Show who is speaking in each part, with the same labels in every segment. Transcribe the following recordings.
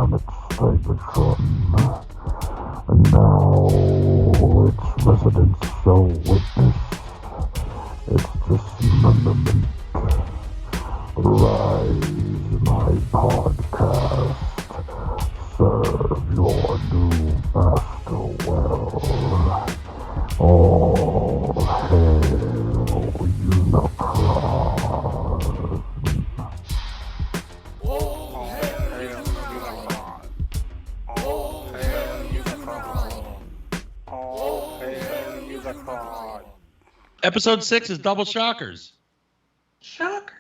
Speaker 1: planet Cybertron, and now its residents shall witness its dismemberment. Rise, my podcast. Serve your new master well. All hail Unicron.
Speaker 2: All hail Unicron. All hail Unicron. All hail Unicron.
Speaker 3: Episode 6 is Double Shockers.
Speaker 4: Shocker.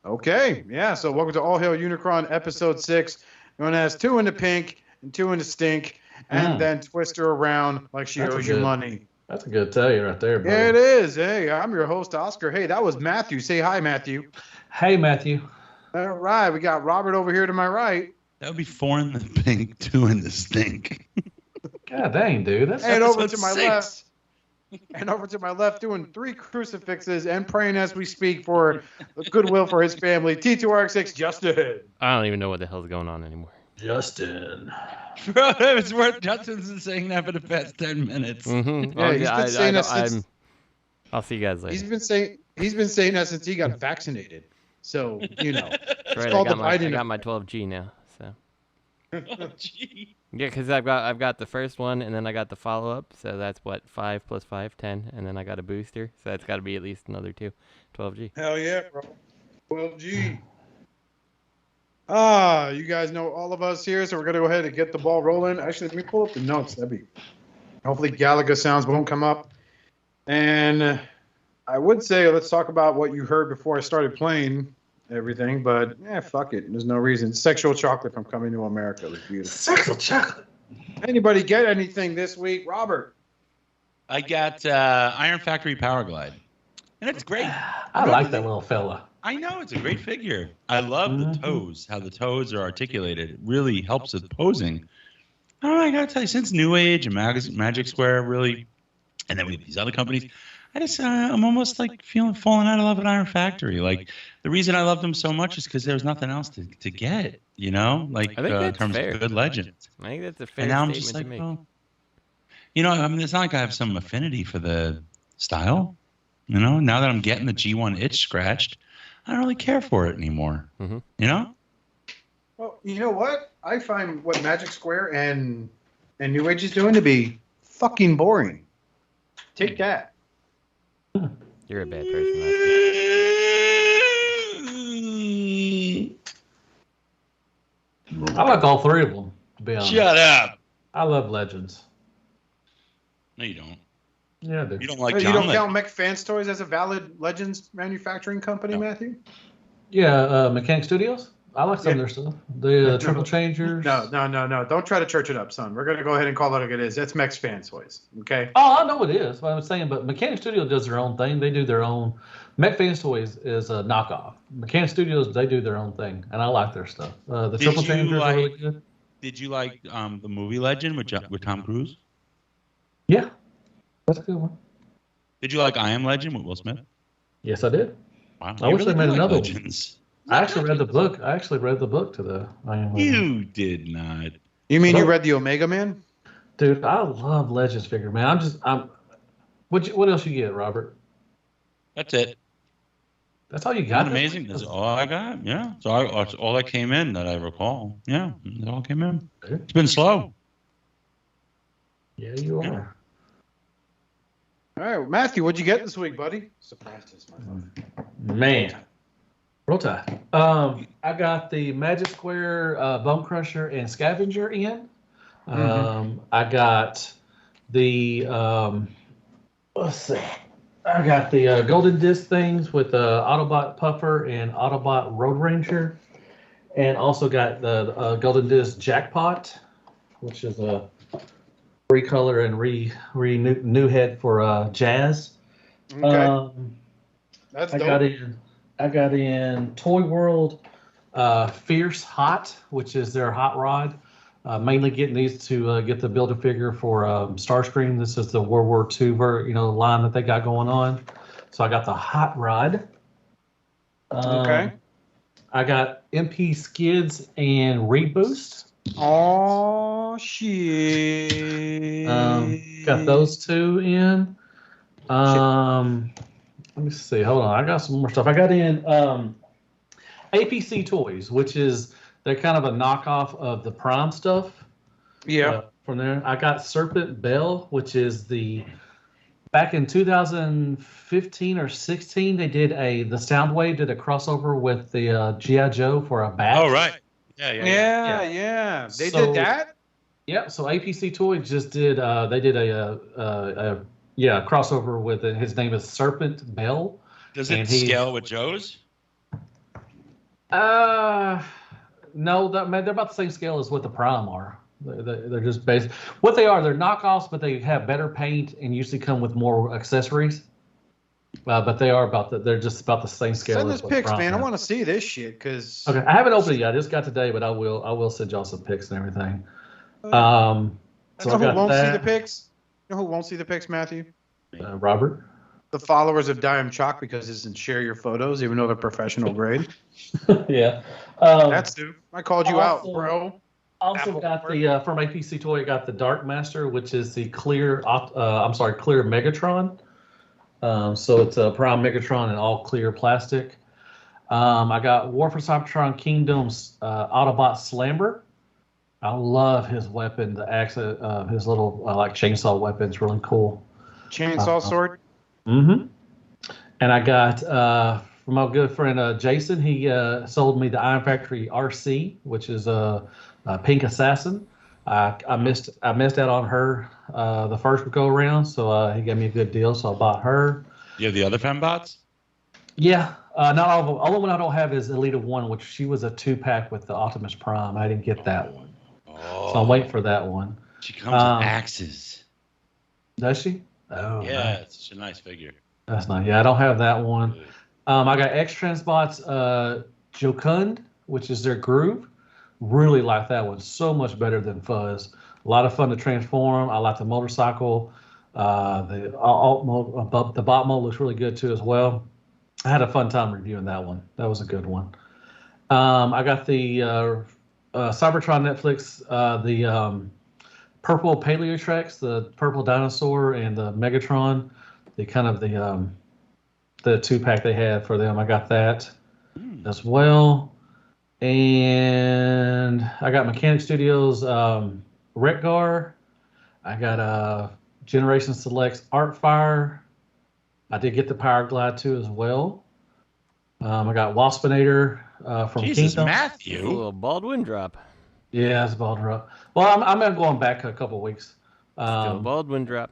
Speaker 5: Okay, yeah, so welcome to All Hail Unicron, episode 6, known as 2 in the pink and 2 in the stink, and then twist her around like she owes you money.
Speaker 4: That's a good tell you right there, buddy.
Speaker 5: Yeah, it is. Hey, I'm your host, Oscar. Hey, that was Matthew. Say hi, Matthew.
Speaker 4: Hey, Matthew.
Speaker 5: All right, we got Robert over here to my right.
Speaker 3: That would be 4 in the pink, 2 in the stink.
Speaker 4: God dang, dude. That's
Speaker 5: And over to
Speaker 3: episode
Speaker 5: my
Speaker 3: 6.
Speaker 5: left. And over to my left, doing 3 crucifixes and praying as we speak for goodwill for his family. T2RX6, Justin.
Speaker 6: I don't even know what the hell's going on anymore.
Speaker 4: Justin.
Speaker 3: Bro, it's worth Justin's been saying that for the past 10 minutes.
Speaker 6: Mm-hmm.
Speaker 5: Yeah, he's been saying that since
Speaker 6: I'll see you guys later.
Speaker 5: he's been saying that since he got vaccinated. So, you know.
Speaker 6: That's right.
Speaker 5: called
Speaker 6: I
Speaker 5: the Biden
Speaker 6: got my 12G now. So
Speaker 3: Oh, gee.
Speaker 6: yeah, because I've got the first one and then I got the follow up. So that's what 5 plus 5, 10, and then I got a booster. So that's got to be at least another 12G.
Speaker 5: Hell yeah, bro. 12G. You guys know all of us here, so we're going to go ahead and get the ball rolling. Actually, let me pull up the notes. Hopefully Galaga sounds won't come up. And I would say let's talk about what you heard before I started playing everything, but fuck it. There's no reason. Sexual chocolate from Coming to America was beautiful.
Speaker 4: Sexual chocolate.
Speaker 5: Anybody get anything this week? Robert?
Speaker 3: I got Iron Factory Power Glide. And it's great.
Speaker 4: I like that little fella.
Speaker 3: I know, it's a great figure. I love the toes, how the toes are articulated. It really helps with posing. I don't know, I gotta tell you, since New Age and Magic Square really, and then we have these other companies, I'm almost like falling out of love with Iron Factory. Like, the reason I love them so much is because there's nothing else to get, you know? Like,
Speaker 6: I think that's
Speaker 3: in terms
Speaker 6: fair.
Speaker 3: of good legends.
Speaker 6: I think that's a fair
Speaker 3: And now I'm
Speaker 6: statement
Speaker 3: just
Speaker 6: to
Speaker 3: like,
Speaker 6: make.
Speaker 3: well, you know, I mean, it's not like I have some affinity for the style. You know, now that I'm getting the G1 itch scratched, I don't really care for it anymore.
Speaker 6: Mm-hmm.
Speaker 3: You know?
Speaker 5: Well, you know what? I find what Magic Square and New Age is doing to be fucking boring. Take that.
Speaker 6: You're a bad person. Matthew.
Speaker 4: I like all 3 of them, to be honest.
Speaker 3: Shut up.
Speaker 4: I love Legends.
Speaker 3: No, you don't.
Speaker 4: Yeah, I do.
Speaker 3: You don't like
Speaker 5: You
Speaker 3: John
Speaker 5: don't
Speaker 3: Legend.
Speaker 5: count Mech Fans Toys as a valid Legends manufacturing company,
Speaker 3: No.
Speaker 5: Matthew?
Speaker 4: Yeah, Mechanic Studios. I like some of their stuff. The Triple Changers.
Speaker 5: No. Don't try to church it up, son. We're going to go ahead and call it like it is. That's Mech Fans Toys, okay?
Speaker 4: Oh, I know it is. What I'm saying, but Mechanic Studio does their own thing. They do their own. Mech Fans Toys is a knockoff. Mechanic Studios, they do their own thing, and I like their stuff. The Triple Changers are really good.
Speaker 3: Did you like the movie Legend with Tom Cruise?
Speaker 4: Yeah, that's a good one.
Speaker 3: Did you like I Am Legend with Will Smith?
Speaker 4: Yes, I did.
Speaker 3: Wow.
Speaker 4: I
Speaker 3: you
Speaker 4: wish they
Speaker 3: do
Speaker 4: made
Speaker 3: like
Speaker 4: another one.
Speaker 3: Legends.
Speaker 4: I actually read the book. To the I Am Legend.
Speaker 3: You did not.
Speaker 5: You mean you read the Omega Man?
Speaker 4: Dude, I love Legends figure, man. What else you get, Robert?
Speaker 3: That's it.
Speaker 4: That's all you
Speaker 3: Isn't
Speaker 4: got?
Speaker 3: that amazing? That's all I got. Yeah. So that's all that came in that I recall. Yeah. It all came in. It's been slow.
Speaker 4: Yeah, you are.
Speaker 3: Yeah.
Speaker 5: All right, Matthew, what'd you get this week, buddy? Surprised us, my
Speaker 4: Man. Roll Tide. I got the Magic Square Bone Crusher and Scavenger in. I got the let's see. I got the Golden Disc things with Autobot Puffer and Autobot Road Ranger, and also got the Golden Disc Jackpot, which is a recolor and new head for Jazz.
Speaker 5: Okay. That's dope.
Speaker 4: I got in Toy World Fierce Hot, which is their hot rod. Mainly getting these to get the Build-A-Figure for Starscream. This is the World War II line that they got going on. So I got the hot rod.
Speaker 5: Okay.
Speaker 4: I got MP Skids and Reboost.
Speaker 5: Oh shit.
Speaker 4: Got those 2 in. Let me see. Hold on. I got some more stuff. I got in APC Toys, which is they're kind of a knockoff of the Prime stuff.
Speaker 5: Yeah.
Speaker 4: From there, I got Serpent Bell, which is back in 2015 or 16, they did the Soundwave did a crossover with the G.I. Joe for a bat.
Speaker 3: Oh, right. Yeah.
Speaker 5: They did that?
Speaker 4: Yeah, so APC Toys just did, they did a crossover with it. His name is Serpent Bell.
Speaker 3: Does it scale with Joe's?
Speaker 4: No, they're about the same scale as what the Prime are. They're just based. What they are, they're knockoffs, but they have better paint and usually come with more accessories. But they're just about the same scale.
Speaker 5: Send
Speaker 4: as
Speaker 5: us
Speaker 4: what
Speaker 5: pics,
Speaker 4: Prime
Speaker 5: man. I
Speaker 4: have.
Speaker 5: want to see this shit because.
Speaker 4: Okay, I haven't opened it yet. I just got today, but I will send y'all some pics and everything. So
Speaker 5: I know who won't see
Speaker 4: that.
Speaker 5: the pics. You know who won't see the pics, Matthew?
Speaker 4: Robert.
Speaker 5: The followers of Duyjuy-sabado-gigante because it doesn't share your photos, even though they're professional grade.
Speaker 4: Yeah.
Speaker 5: That's true. I called you out, bro.
Speaker 4: Also got the from APC Toy. I got the Dark Master, which is the clear Megatron. So it's a Prime Megatron in all clear plastic. I got War for Cybertron Kingdom's Autobot Slamber. I love his weapon, the axe, his little like chainsaw weapon. It's really cool.
Speaker 5: Chainsaw sword.
Speaker 4: Mm-hmm. And I got from my good friend Jason. He sold me the Iron Factory RC, which is a Pink Assassin. I missed out on her the first go around, so he gave me a good deal, so I bought her.
Speaker 3: You have the other fembots?
Speaker 4: Yeah, not all of them. Only one I don't have is Elita 1, which she was a 2-pack with the Optimus Prime. I didn't get that one, so I'm waiting for that one.
Speaker 3: She comes with axes.
Speaker 4: Does she? Oh,
Speaker 3: yeah,
Speaker 4: nice.
Speaker 3: it's such a nice figure.
Speaker 4: That's nice. Yeah, I don't have that one. I got X-Transbots Jokund, which is their Groove. Really like that one. So much better than Fuzz. A lot of fun to transform. I like the motorcycle. The bot mode looks really good too as well. I had a fun time reviewing that one. That was a good one. I got the Cybertron Netflix, the purple Paleotrex, the purple dinosaur, and the Megatron. The kind of the 2-pack they had for them. I got that as well. And I got Mechanic Studios Retgar. I got Generation Selects Artfire. I did get the Power Glide too as well. I got Waspinator from
Speaker 3: Jesus,
Speaker 4: Kingdom.
Speaker 3: Matthew.
Speaker 6: A little Baldwin drop.
Speaker 4: Yeah, it's Baldwin drop. Well, I'm going back a couple of weeks.
Speaker 6: Still Baldwin drop.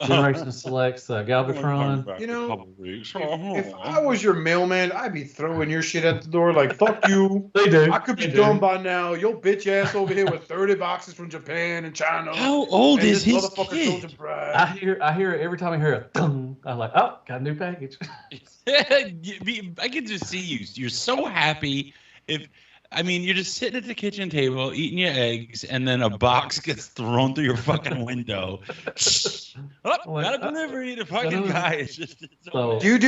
Speaker 4: Generation Selects Galvatron.
Speaker 5: You know, if I was your mailman, I'd be throwing your shit at the door like, fuck you.
Speaker 4: They do.
Speaker 5: I could be done by now. Your bitch ass over here with 30 boxes from Japan and China.
Speaker 3: How old
Speaker 5: and
Speaker 3: is
Speaker 5: this
Speaker 3: his
Speaker 5: motherfucker
Speaker 3: kid?
Speaker 5: Soldier Bride.
Speaker 4: I hear it every time I hear a thung. I'm like, oh, got a new package.
Speaker 3: I can just see you. You're so happy. You're just sitting at the kitchen table eating your eggs, and then a box gets thrown through your fucking window. Got a delivery. The fucking guy is just.
Speaker 5: Do you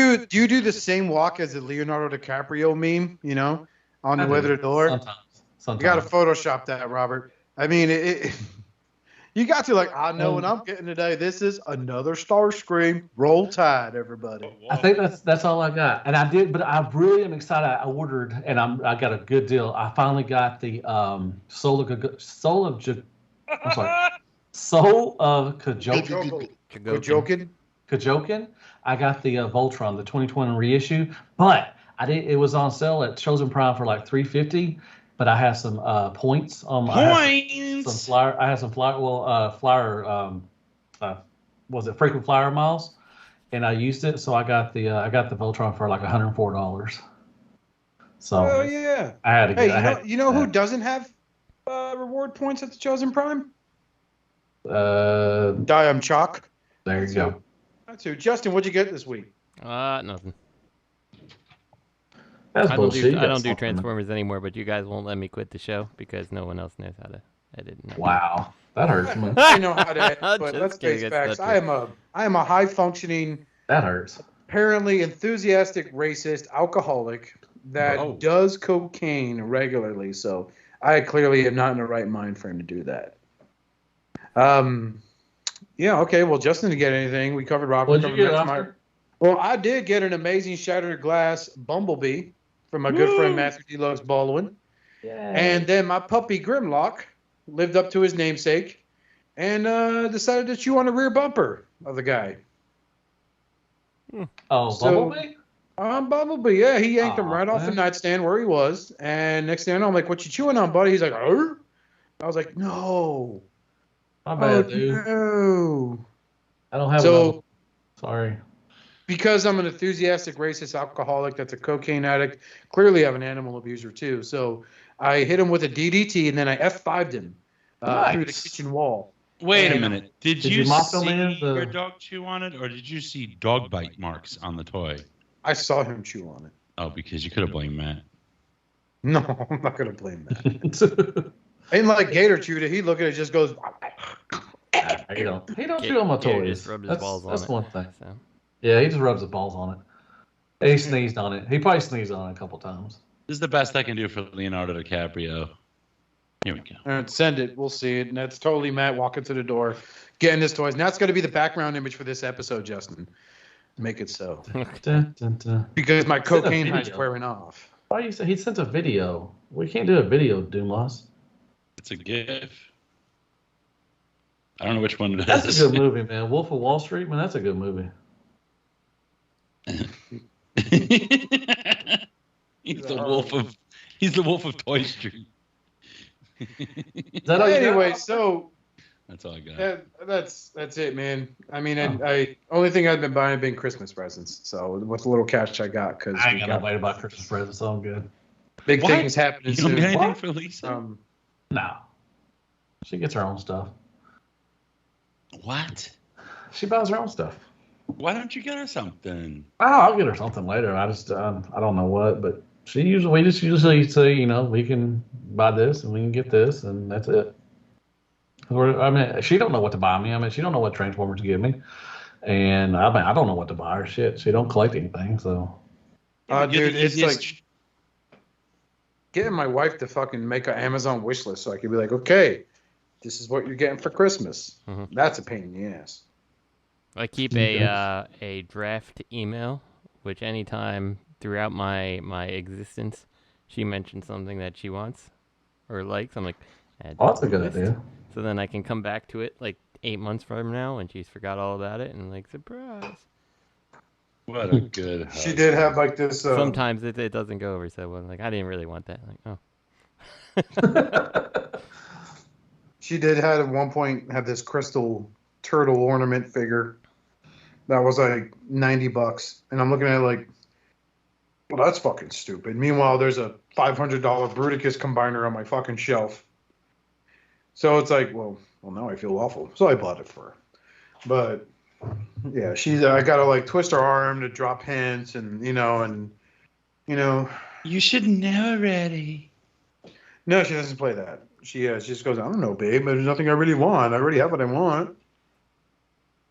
Speaker 5: do the same walk as the Leonardo DiCaprio meme? You know, on the way to the door.
Speaker 4: Sometimes.
Speaker 5: You got to Photoshop that, Robert. I mean, you got to I know what I'm getting today. This is another Starscream. Roll Tide, everybody.
Speaker 4: I think that's all I got, and I did, but I really am excited. I ordered, and I got a good deal. I finally got the Soul of Kajokin. I got the Voltron, the 2020 reissue, but it was on sale at Chosen Prime for like $350. But I have some points on my
Speaker 3: points.
Speaker 4: I have some flyer. Was it frequent flyer miles? And I used it, so I got the Voltron for like $104. So
Speaker 5: oh yeah,
Speaker 4: I had to get.
Speaker 5: Hey, you know who doesn't have reward points at the Chosen Prime? Duyjuy-sabado-gigante.
Speaker 4: There you go.
Speaker 5: That's who. Justin, what'd you get this week?
Speaker 6: Nothing.
Speaker 4: That's
Speaker 6: I
Speaker 4: bullshit.
Speaker 6: don't do Transformers anymore, but you guys won't let me quit the show because no one else knows how to edit.
Speaker 4: Wow, that hurts me.
Speaker 5: I know how to edit, but
Speaker 6: Just
Speaker 5: let's
Speaker 6: kidding,
Speaker 5: face
Speaker 6: it's
Speaker 5: facts.
Speaker 6: not
Speaker 5: I am a high functioning,
Speaker 4: That hurts.
Speaker 5: apparently enthusiastic, racist, alcoholic, that does cocaine regularly, so I clearly am not in the right mind for him to do that. Yeah, okay. Well, Justin didn't get anything. We covered Robert.
Speaker 4: What'd you get, Oscar?
Speaker 5: Well, I did get an amazing Shattered Glass Bumblebee from my good friend Matthew Deluxe Baldwin.
Speaker 4: Yay.
Speaker 5: And then my puppy Grimlock lived up to his namesake and decided to chew on the rear bumper of the guy.
Speaker 4: Oh, Bumblebee?
Speaker 5: Bumblebee, yeah. He yanked him right off the nightstand where he was. And next thing I know, I'm like, what you chewing on, buddy? He's like, Arr? I was like, no.
Speaker 4: My bad, dude.
Speaker 5: No.
Speaker 4: I don't have one. Sorry.
Speaker 5: Because I'm an enthusiastic racist alcoholic that's a cocaine addict, clearly I'm an animal abuser too. So I hit him with a DDT and then I F5'd him through the kitchen wall.
Speaker 3: Wait a minute. Did you see
Speaker 4: your
Speaker 3: dog chew on it, or did you see dog bite marks on the toy?
Speaker 5: I saw him chew on it.
Speaker 3: Oh, because you could have blamed Matt.
Speaker 5: No, I'm not going to blame that. Ain't like Gator chewed it. He look at it, just goes.
Speaker 4: He don't chew on my toys. That's one thing. So. Yeah, he just rubs his balls on it. And he sneezed on it. He probably sneezed on it a couple times.
Speaker 3: This is the best I can do for Leonardo DiCaprio. Here we go.
Speaker 5: All right, send it. We'll see it. And that's totally Matt walking to the door, getting his toys. Now it's going to be the background image for this episode, Justin. Make it so.
Speaker 4: Dun, dun, dun.
Speaker 5: Because my cocaine high's wearing off.
Speaker 4: Why you say he sent a video? We can't do a video, Doomloss.
Speaker 3: It's a GIF. I don't know which one it is.
Speaker 4: That's a good movie, man. Wolf of Wall Street, man. That's a good movie.
Speaker 3: He's the wolf of Toy Street.
Speaker 4: Is that
Speaker 5: anyway, so
Speaker 3: that's all I got.
Speaker 5: That's it, man. I mean, I only thing I've been buying have been Christmas presents. So with the little cash I got, because
Speaker 4: I ain't got nobody to buy Christmas presents. So I'm good.
Speaker 5: Big things happening
Speaker 3: soon. You don't get anything
Speaker 5: for
Speaker 3: Lisa?
Speaker 4: No, she gets her own stuff.
Speaker 3: What?
Speaker 4: She buys her own stuff.
Speaker 3: Why don't you get her something?
Speaker 4: Oh, I'll get her something later. I just I don't know what, but we usually say, we can buy this and we can get this and that's it. She don't know what to buy me. She don't know what Transformers to give me, and I don't know what to buy her. Shit, she don't collect anything, so.
Speaker 5: Dude, it's like getting my wife to fucking make an Amazon wish list so I could be like, okay, this is what you're getting for Christmas. Mm-hmm. That's a pain in the ass.
Speaker 6: I keep a draft email, which anytime throughout my existence, she mentions something that she wants or likes, I'm like,
Speaker 4: that's a good idea.
Speaker 6: So then I can come back to it like 8 months from now, and she's forgot all about it, and like, surprise.
Speaker 3: What a good husband.
Speaker 5: She did have like this.
Speaker 6: Sometimes it doesn't go over so well. Like, I didn't really want that. Like, oh.
Speaker 5: She did have at one point have this crystal turtle ornament figure that was like $90, and I'm looking at it like, well, that's fucking stupid. Meanwhile, there's a $500 Bruticus combiner on my fucking shelf. So it's like, well, now I feel awful. So I bought it for her. But yeah, I gotta like twist her arm to drop hints, and
Speaker 3: you should know already.
Speaker 5: No, she doesn't play that. She just goes, I don't know, babe. There's nothing I really want. I already have what I want.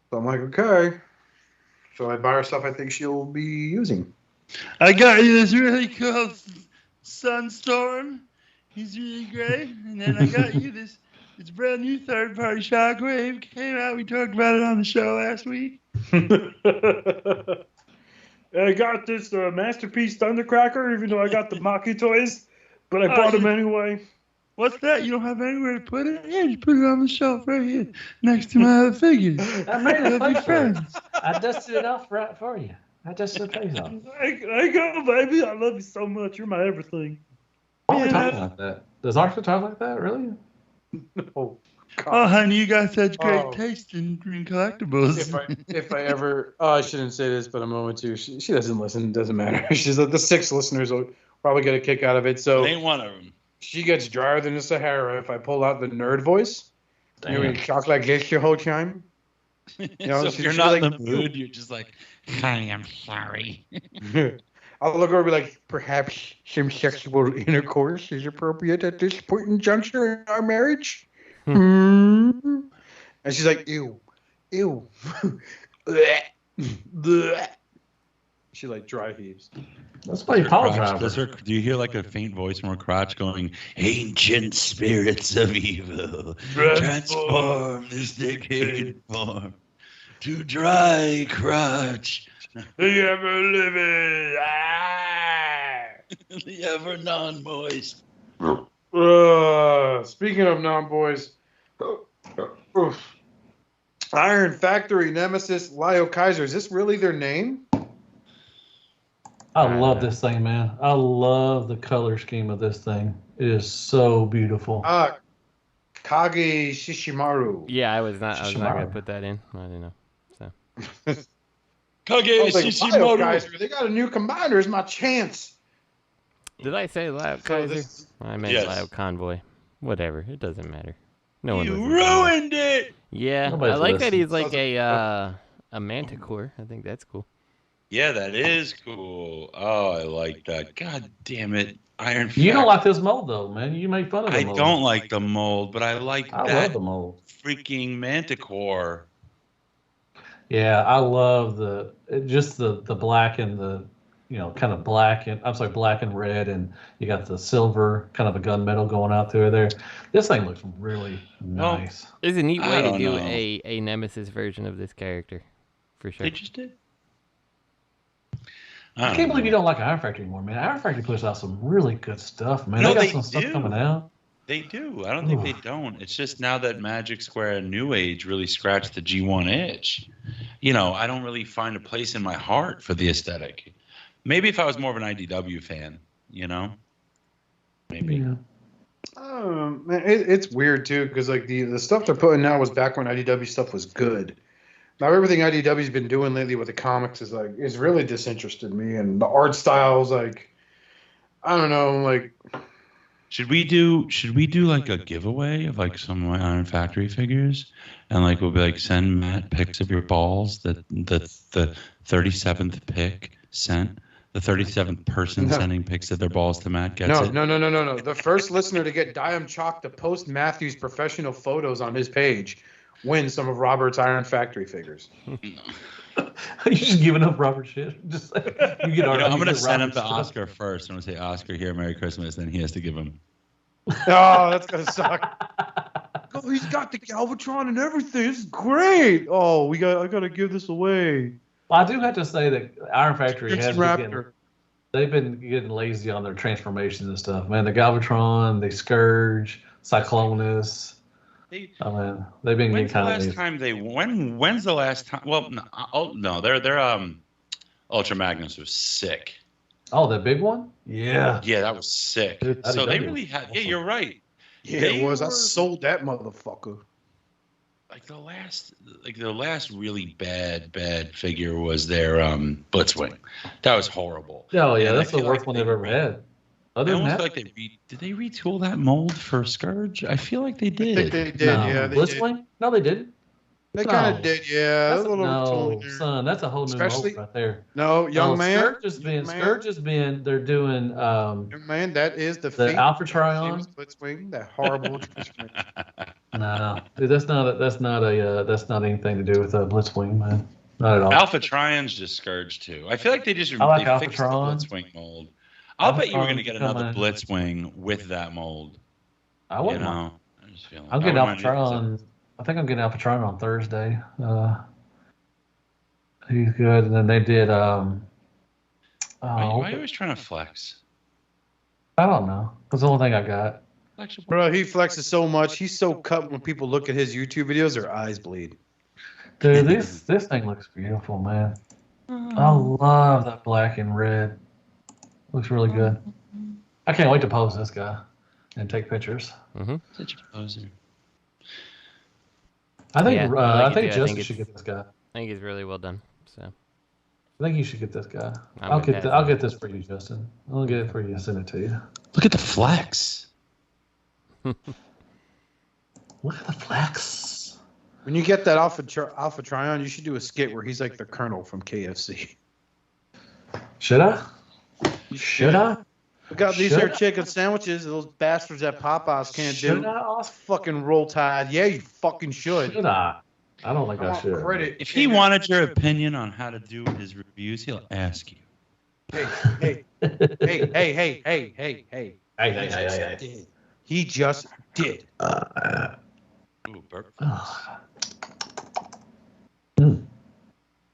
Speaker 5: So I'm like, okay. So I buy her stuff I think she'll be using.
Speaker 3: I got you this really cool Sunstorm. He's really great. And then I got you this brand new third-party Shockwave. Came out. We talked about it on the show last week.
Speaker 7: I got this Masterpiece Thundercracker, even though I got the Maki toys. But I bought them anyway.
Speaker 3: What's that? You don't have anywhere to put it? Yeah, just put it on the shelf right here next to my other figures.
Speaker 4: I made a place for it. I dusted it off right for you. I dusted the place off.
Speaker 7: There you go, baby. I love you so much. You're my everything.
Speaker 4: Why are we talking like that? Does Arthur talk like that, really?
Speaker 5: No. God.
Speaker 3: Oh, honey, you got such great taste in green collectibles.
Speaker 5: If I ever, I shouldn't say this, but I'm going to. She doesn't listen. It doesn't matter. She's like, the 6 listeners will probably get a kick out of it. So
Speaker 3: ain't one of them.
Speaker 5: She gets drier than the Sahara if I pull out the nerd voice. Damn. You talk like this your whole time.
Speaker 3: So if you're not in the mood, you're just like, honey, I'm sorry.
Speaker 5: I'll look over and be like, perhaps some sexual intercourse is appropriate at this point in juncture in our marriage. And she's like, ew. She like dry heaves.
Speaker 4: Let's play Power
Speaker 3: Crotch,
Speaker 4: Driver.
Speaker 3: do you hear like a faint voice from her crotch going, "Ancient spirits of evil, transform this decayed form to dry crotch,
Speaker 7: The ever living.
Speaker 3: the ever non-moist."
Speaker 5: Speaking of non-boys, Iron Factory, Nemesis, LioKaiser. Is this really their name?
Speaker 4: I love this thing, man. I love the color scheme of this thing. It is so beautiful.
Speaker 5: Kage Shishimaru.
Speaker 6: Yeah, I was not
Speaker 4: Shishimaru.
Speaker 6: gonna put that in. I didn't know. So
Speaker 3: Kage
Speaker 5: I was like,
Speaker 3: Shishimaru.
Speaker 5: LioKaiser, they got a new combiner. Here's my chance.
Speaker 6: did I say LioKaiser? I meant
Speaker 3: Yes.
Speaker 6: Lio Convoy. Whatever. It doesn't matter. No one.
Speaker 3: You
Speaker 6: listens anyway.
Speaker 3: ruined it.
Speaker 6: Yeah,
Speaker 4: Nobody's
Speaker 6: I like that he's
Speaker 4: listening.
Speaker 6: like a manticore. I think that's cool.
Speaker 3: Yeah, that is cool. Oh, I like that. God damn it, Iron.
Speaker 4: You don't
Speaker 3: Factory.
Speaker 4: like this mold, though, man. You make fun of the
Speaker 3: I
Speaker 4: mold.
Speaker 3: don't like the mold, but I like
Speaker 4: I love
Speaker 3: that
Speaker 4: the mold.
Speaker 3: freaking manticore.
Speaker 4: Yeah, I love the black and the, kind of black and black and red, and you got the silver, kind of a gunmetal going out through there. This thing looks really
Speaker 3: Well,
Speaker 4: nice.
Speaker 6: It's a neat
Speaker 3: I
Speaker 6: way to
Speaker 3: don't
Speaker 6: do
Speaker 3: know.
Speaker 6: a Nemesis version of this character, for sure.
Speaker 3: They just did.
Speaker 4: I can't believe you don't like Iron Factory anymore, man. Iron Factory puts out some really good stuff, man.
Speaker 3: No,
Speaker 4: they got
Speaker 3: they
Speaker 4: some stuff
Speaker 3: do.
Speaker 4: coming out.
Speaker 3: They do. I don't think they don't. It's just now that Magic Square and New Age really scratched the G1 itch. I don't really find a place in my heart for the aesthetic. Maybe if I was more of an IDW fan, maybe.
Speaker 4: Yeah.
Speaker 5: Man, it's weird too, because like the stuff they're putting now was back when IDW stuff was good. Now everything IDW's been doing lately with the comics is really disinterested me, and the art styles I don't know, like.
Speaker 3: Should we do like a giveaway of like some of my Iron Factory figures, and like we'll be like, send Matt pics of your balls that the 37th pick sent. The 37th person sending pics of their balls to Matt gets it.
Speaker 5: No. The first listener to get Diam Chalk to post Matthew's professional photos on his page wins some of Robert's Iron Factory figures.
Speaker 4: You're just giving up Robert shit. Just you get
Speaker 3: I'm going to
Speaker 4: get
Speaker 3: send him to
Speaker 4: Robert
Speaker 3: Oscar first. I'm going to say, Oscar, here, Merry Christmas. Then he has to give him.
Speaker 5: Oh, that's going to suck. Oh, he's got the Galvatron and everything. This is great. Oh, I got to give this away.
Speaker 4: Well, I do have to say that Iron Factory
Speaker 5: It's
Speaker 4: has been
Speaker 5: Raptor.
Speaker 4: they've been getting lazy on their transformations and stuff. Man, the Galvatron, the Scourge, Cyclonus. They've been getting
Speaker 3: When's the
Speaker 4: kind of
Speaker 3: last
Speaker 4: lazy.
Speaker 3: time they? When's the last time? Well, no, their Ultra Magnus was sick.
Speaker 4: Oh, that big one? Yeah.
Speaker 3: Yeah, that was sick.
Speaker 4: Dude,
Speaker 3: So they
Speaker 4: IDW
Speaker 3: really
Speaker 4: was
Speaker 3: had. Yeah,
Speaker 4: awesome.
Speaker 3: you're right.
Speaker 5: Yeah,
Speaker 3: They
Speaker 5: it was. I
Speaker 3: were-
Speaker 5: sold that motherfucker.
Speaker 3: Like the last really bad figure was their Blitzwing. That was horrible.
Speaker 4: Oh, yeah,
Speaker 3: And I
Speaker 4: that's the
Speaker 3: feel
Speaker 4: worst
Speaker 3: like
Speaker 4: one
Speaker 3: they
Speaker 4: they've ever had.
Speaker 3: I
Speaker 4: Other than
Speaker 3: almost
Speaker 4: that,
Speaker 3: feel like did they retool that mold for Scourge? I feel like they
Speaker 5: I
Speaker 3: did.
Speaker 5: think they did.
Speaker 4: no.
Speaker 5: Yeah, they did.
Speaker 4: Blitzwing? No, they didn't.
Speaker 5: They kind
Speaker 4: No.
Speaker 5: of did. Yeah,
Speaker 4: That's
Speaker 5: a little
Speaker 4: no,
Speaker 5: retooling there.
Speaker 4: son, that's a whole new
Speaker 5: Especially-
Speaker 4: mold right there.
Speaker 5: No, young man.
Speaker 4: Scourge has been, they're doing
Speaker 5: Young man, that is the
Speaker 4: the
Speaker 5: fate
Speaker 4: Alpha
Speaker 5: of
Speaker 4: Trion.
Speaker 5: Split Swing, that horrible swing.
Speaker 4: No, dude, that's not anything to do with Blitzwing, man. Not at all.
Speaker 3: Alpha Trion's just Scourge too. I feel like they just
Speaker 4: I like
Speaker 3: they fixed the
Speaker 4: Alphatron.
Speaker 3: Blitzwing mold. I'll bet you we're gonna
Speaker 4: Alphatron's
Speaker 3: get another
Speaker 4: coming.
Speaker 3: Blitzwing with that mold.
Speaker 4: I
Speaker 3: You
Speaker 4: wouldn't mind.
Speaker 3: know, I just feel.
Speaker 4: I'm getting Alphatron. I think I'm getting Alphatron on Thursday. He's good. And then they did.
Speaker 3: Why are you always trying to flex?
Speaker 4: I don't know. That's the only thing I got.
Speaker 3: Flexible.
Speaker 5: Bro, he flexes so much. He's so cut when people look at his YouTube videos, their eyes bleed.
Speaker 4: Dude, this thing looks beautiful, man. I love that black and red. Looks really good. I can't wait to pose this guy and take pictures.
Speaker 3: Such a poser.
Speaker 4: I think
Speaker 6: Yeah, I
Speaker 4: I
Speaker 6: like it
Speaker 4: think
Speaker 6: too. I
Speaker 4: Justin
Speaker 6: think
Speaker 4: should get this guy.
Speaker 6: I think it's really well done. So
Speaker 4: I think you should get this guy.
Speaker 6: I'm
Speaker 4: I'll
Speaker 6: gonna
Speaker 4: get
Speaker 6: pass
Speaker 4: I'll
Speaker 6: on
Speaker 4: get this for you, Justin. I'll get it for you and send it to you.
Speaker 3: Look at the flex.
Speaker 4: Look at the flex.
Speaker 5: When you get that Alpha Trion, you should do a skit where he's like the Colonel from KFC.
Speaker 4: Should I? Should I?
Speaker 5: We got these
Speaker 4: Should
Speaker 5: here
Speaker 4: I?
Speaker 5: chicken sandwiches those bastards at Popeyes can't
Speaker 4: Should
Speaker 5: do.
Speaker 4: I, Oscar?
Speaker 5: Fucking roll tide. Yeah, you fucking should.
Speaker 4: Should I? I don't think
Speaker 5: I
Speaker 4: I
Speaker 5: want
Speaker 4: should.
Speaker 5: credit.
Speaker 3: If he wanted your opinion on how to do his reviews, he'll ask you.
Speaker 5: Hey. He just did.
Speaker 3: Ooh, burp.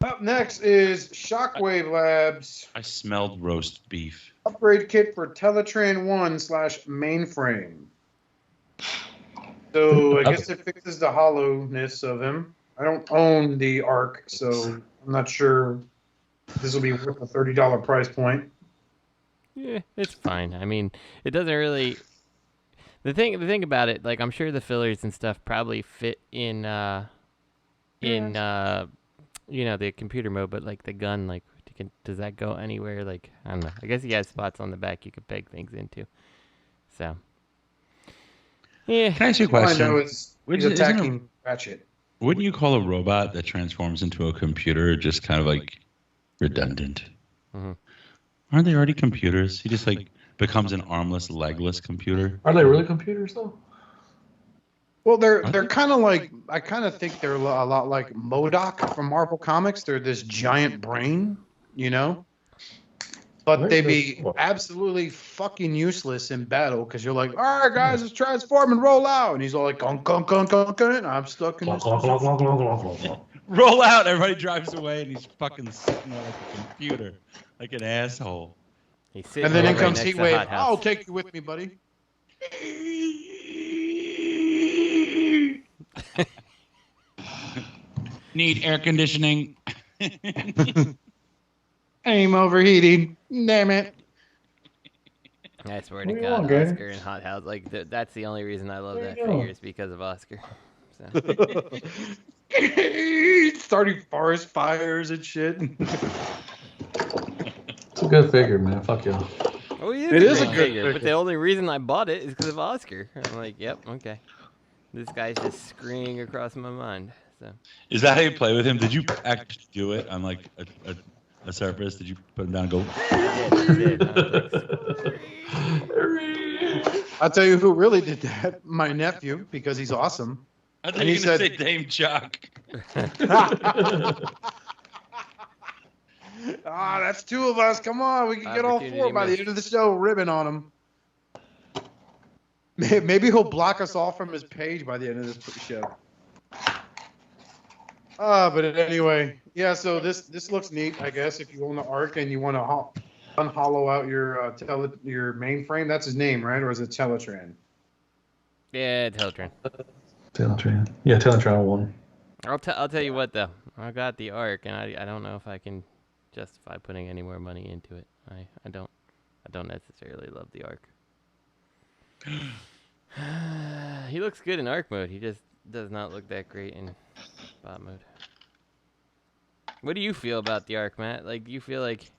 Speaker 5: Up next is Shockwave Labs
Speaker 3: I smelled roast beef.
Speaker 5: upgrade kit for Teletraan 1/mainframe. So I guess it fixes the hollowness of him. I don't own the Arc, so I'm not sure this will be worth a $30 price point.
Speaker 6: Yeah, it's fine. I mean, it doesn't really. The thing about it, like I'm sure the fillers and stuff probably fit in you know, the computer mode, but like the gun, like does that go anywhere? Like I don't know. I guess he has spots on the back you could peg things into. So yeah.
Speaker 3: Can I ask you a
Speaker 5: All I
Speaker 3: question?
Speaker 5: know is he's attacking Ratchet.
Speaker 3: Wouldn't you call a robot that transforms into a computer just kind of like redundant?
Speaker 6: Mm-hmm.
Speaker 3: Aren't they already computers? He just like becomes an armless, legless computer.
Speaker 4: Are they really computers though?
Speaker 5: Well, they're kind of like, I kind of think they're a lot like MODOK from Marvel Comics. They're this giant brain, you know? But they'd be absolutely fucking useless in battle because you're like, all right, guys, let's transform and roll out. And he's all like, gunk, gunk, gunk, gunk, and I'm stuck in this.
Speaker 3: Roll out, everybody drives away, and he's fucking sitting there like a computer, like an asshole.
Speaker 5: And then in comes Heatwave. I'll take you with me, buddy.
Speaker 3: Need air conditioning.
Speaker 5: I'm overheating. Damn it.
Speaker 6: I swear to God, Oscar and Hot House, like that's the only reason I love that figure is because of Oscar. So.
Speaker 5: Starting forest fires and shit.
Speaker 4: It's a good figure, man. Fuck you.
Speaker 6: Oh, yeah,
Speaker 5: it is a
Speaker 6: good
Speaker 5: good
Speaker 6: figure. But the only reason I bought it is because of Oscar. I'm like, yep, okay. This guy's just screaming across my mind. So.
Speaker 3: Is that how you play with him? Did you actually do it on like a surface? Did you put him down and go?
Speaker 6: I did.
Speaker 5: I'll tell you who really did that. My nephew, because he's awesome.
Speaker 3: I thought you were going to say Dame Chuck.
Speaker 5: That's two of us. Come on, we can get all four by the end of the show. Ribbon on him. Maybe he'll block us all from his page by the end of this show. But anyway, yeah. So this looks neat, I guess. If you own the Arc and you want to unhollow out your mainframe, that's his name, right? Or is it Teletraan?
Speaker 6: Yeah, Teletraan.
Speaker 4: Teletraan. Yeah, Teletraan 1.
Speaker 6: I'll tell you what though. I got the Arc, and I don't know if I can justify putting any more money into it. I don't necessarily love the Arc. He looks good in Arc mode. He just does not look that great in bot mode. What do you feel about the Arc, Matt? Like, do you feel like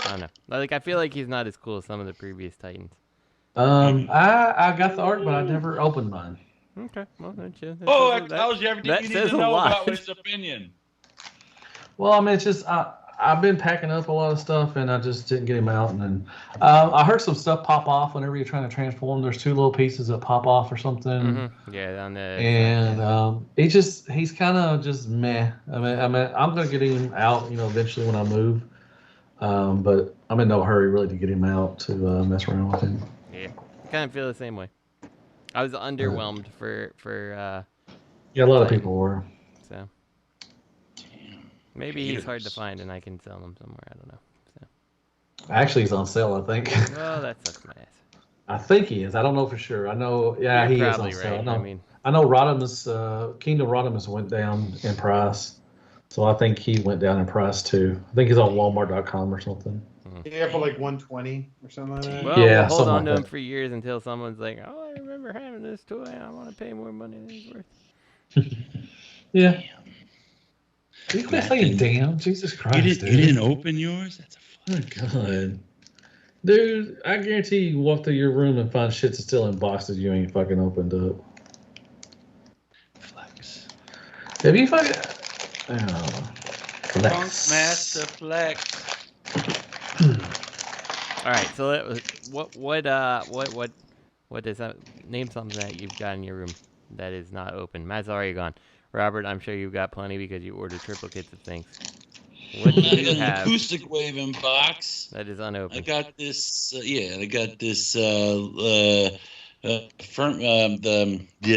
Speaker 6: I don't know. Like, I feel like he's not as cool as some of the previous Titans.
Speaker 4: I got the Arc, but I never opened mine.
Speaker 6: Okay, well, that
Speaker 3: tells you everything you need to know about his opinion.
Speaker 4: Well, I mean, it's just I've been packing up a lot of stuff, and I just didn't get him out. And then I heard some stuff pop off whenever you're trying to transform. There's two little pieces that pop off or something.
Speaker 6: Mm-hmm. Yeah, on the.
Speaker 4: And he's kind of just meh. I mean, I'm gonna get him out, eventually when I move. But I'm in no hurry really to get him out to mess around with him.
Speaker 6: Yeah, I kind of feel the same way. I was underwhelmed for.
Speaker 4: Yeah, a lot of people were.
Speaker 6: So. Maybe he's hard to find, and I can sell him somewhere. I don't know. So.
Speaker 4: Actually, he's on sale, I think.
Speaker 6: Well, that sucks my ass.
Speaker 4: I think he is. I don't know for sure. I know. Yeah, he is on sale.
Speaker 6: Right.
Speaker 4: I know Rodimus, Kingdom Rodimus went down in price, so I think he went down in price too. I think he's on Walmart.com or something.
Speaker 5: Yeah, for like $120 or something like that.
Speaker 6: Well,
Speaker 4: yeah,
Speaker 6: we'll hold on to him for years until someone's like, "Oh, I remember having this toy. I want to pay more money than it's worth."
Speaker 4: Yeah. You quit saying damn, Jesus Christ.
Speaker 3: You didn't open yours? That's
Speaker 4: a God. Dude, I guarantee you walk through your room and find shit that's still in boxes you ain't fucking opened up.
Speaker 3: Flex.
Speaker 4: Have you fucking
Speaker 3: Flex. Master Flex.
Speaker 6: Alright, so that was what does that name something that you've got in your room that is not open? Matt's already gone. Robert, I'm sure you've got plenty because you ordered triplicates of things. What do
Speaker 3: I
Speaker 6: you
Speaker 3: got an
Speaker 6: have?
Speaker 3: acoustic wave in box.
Speaker 6: That is
Speaker 3: I
Speaker 6: unopened.
Speaker 3: got this. I got this. The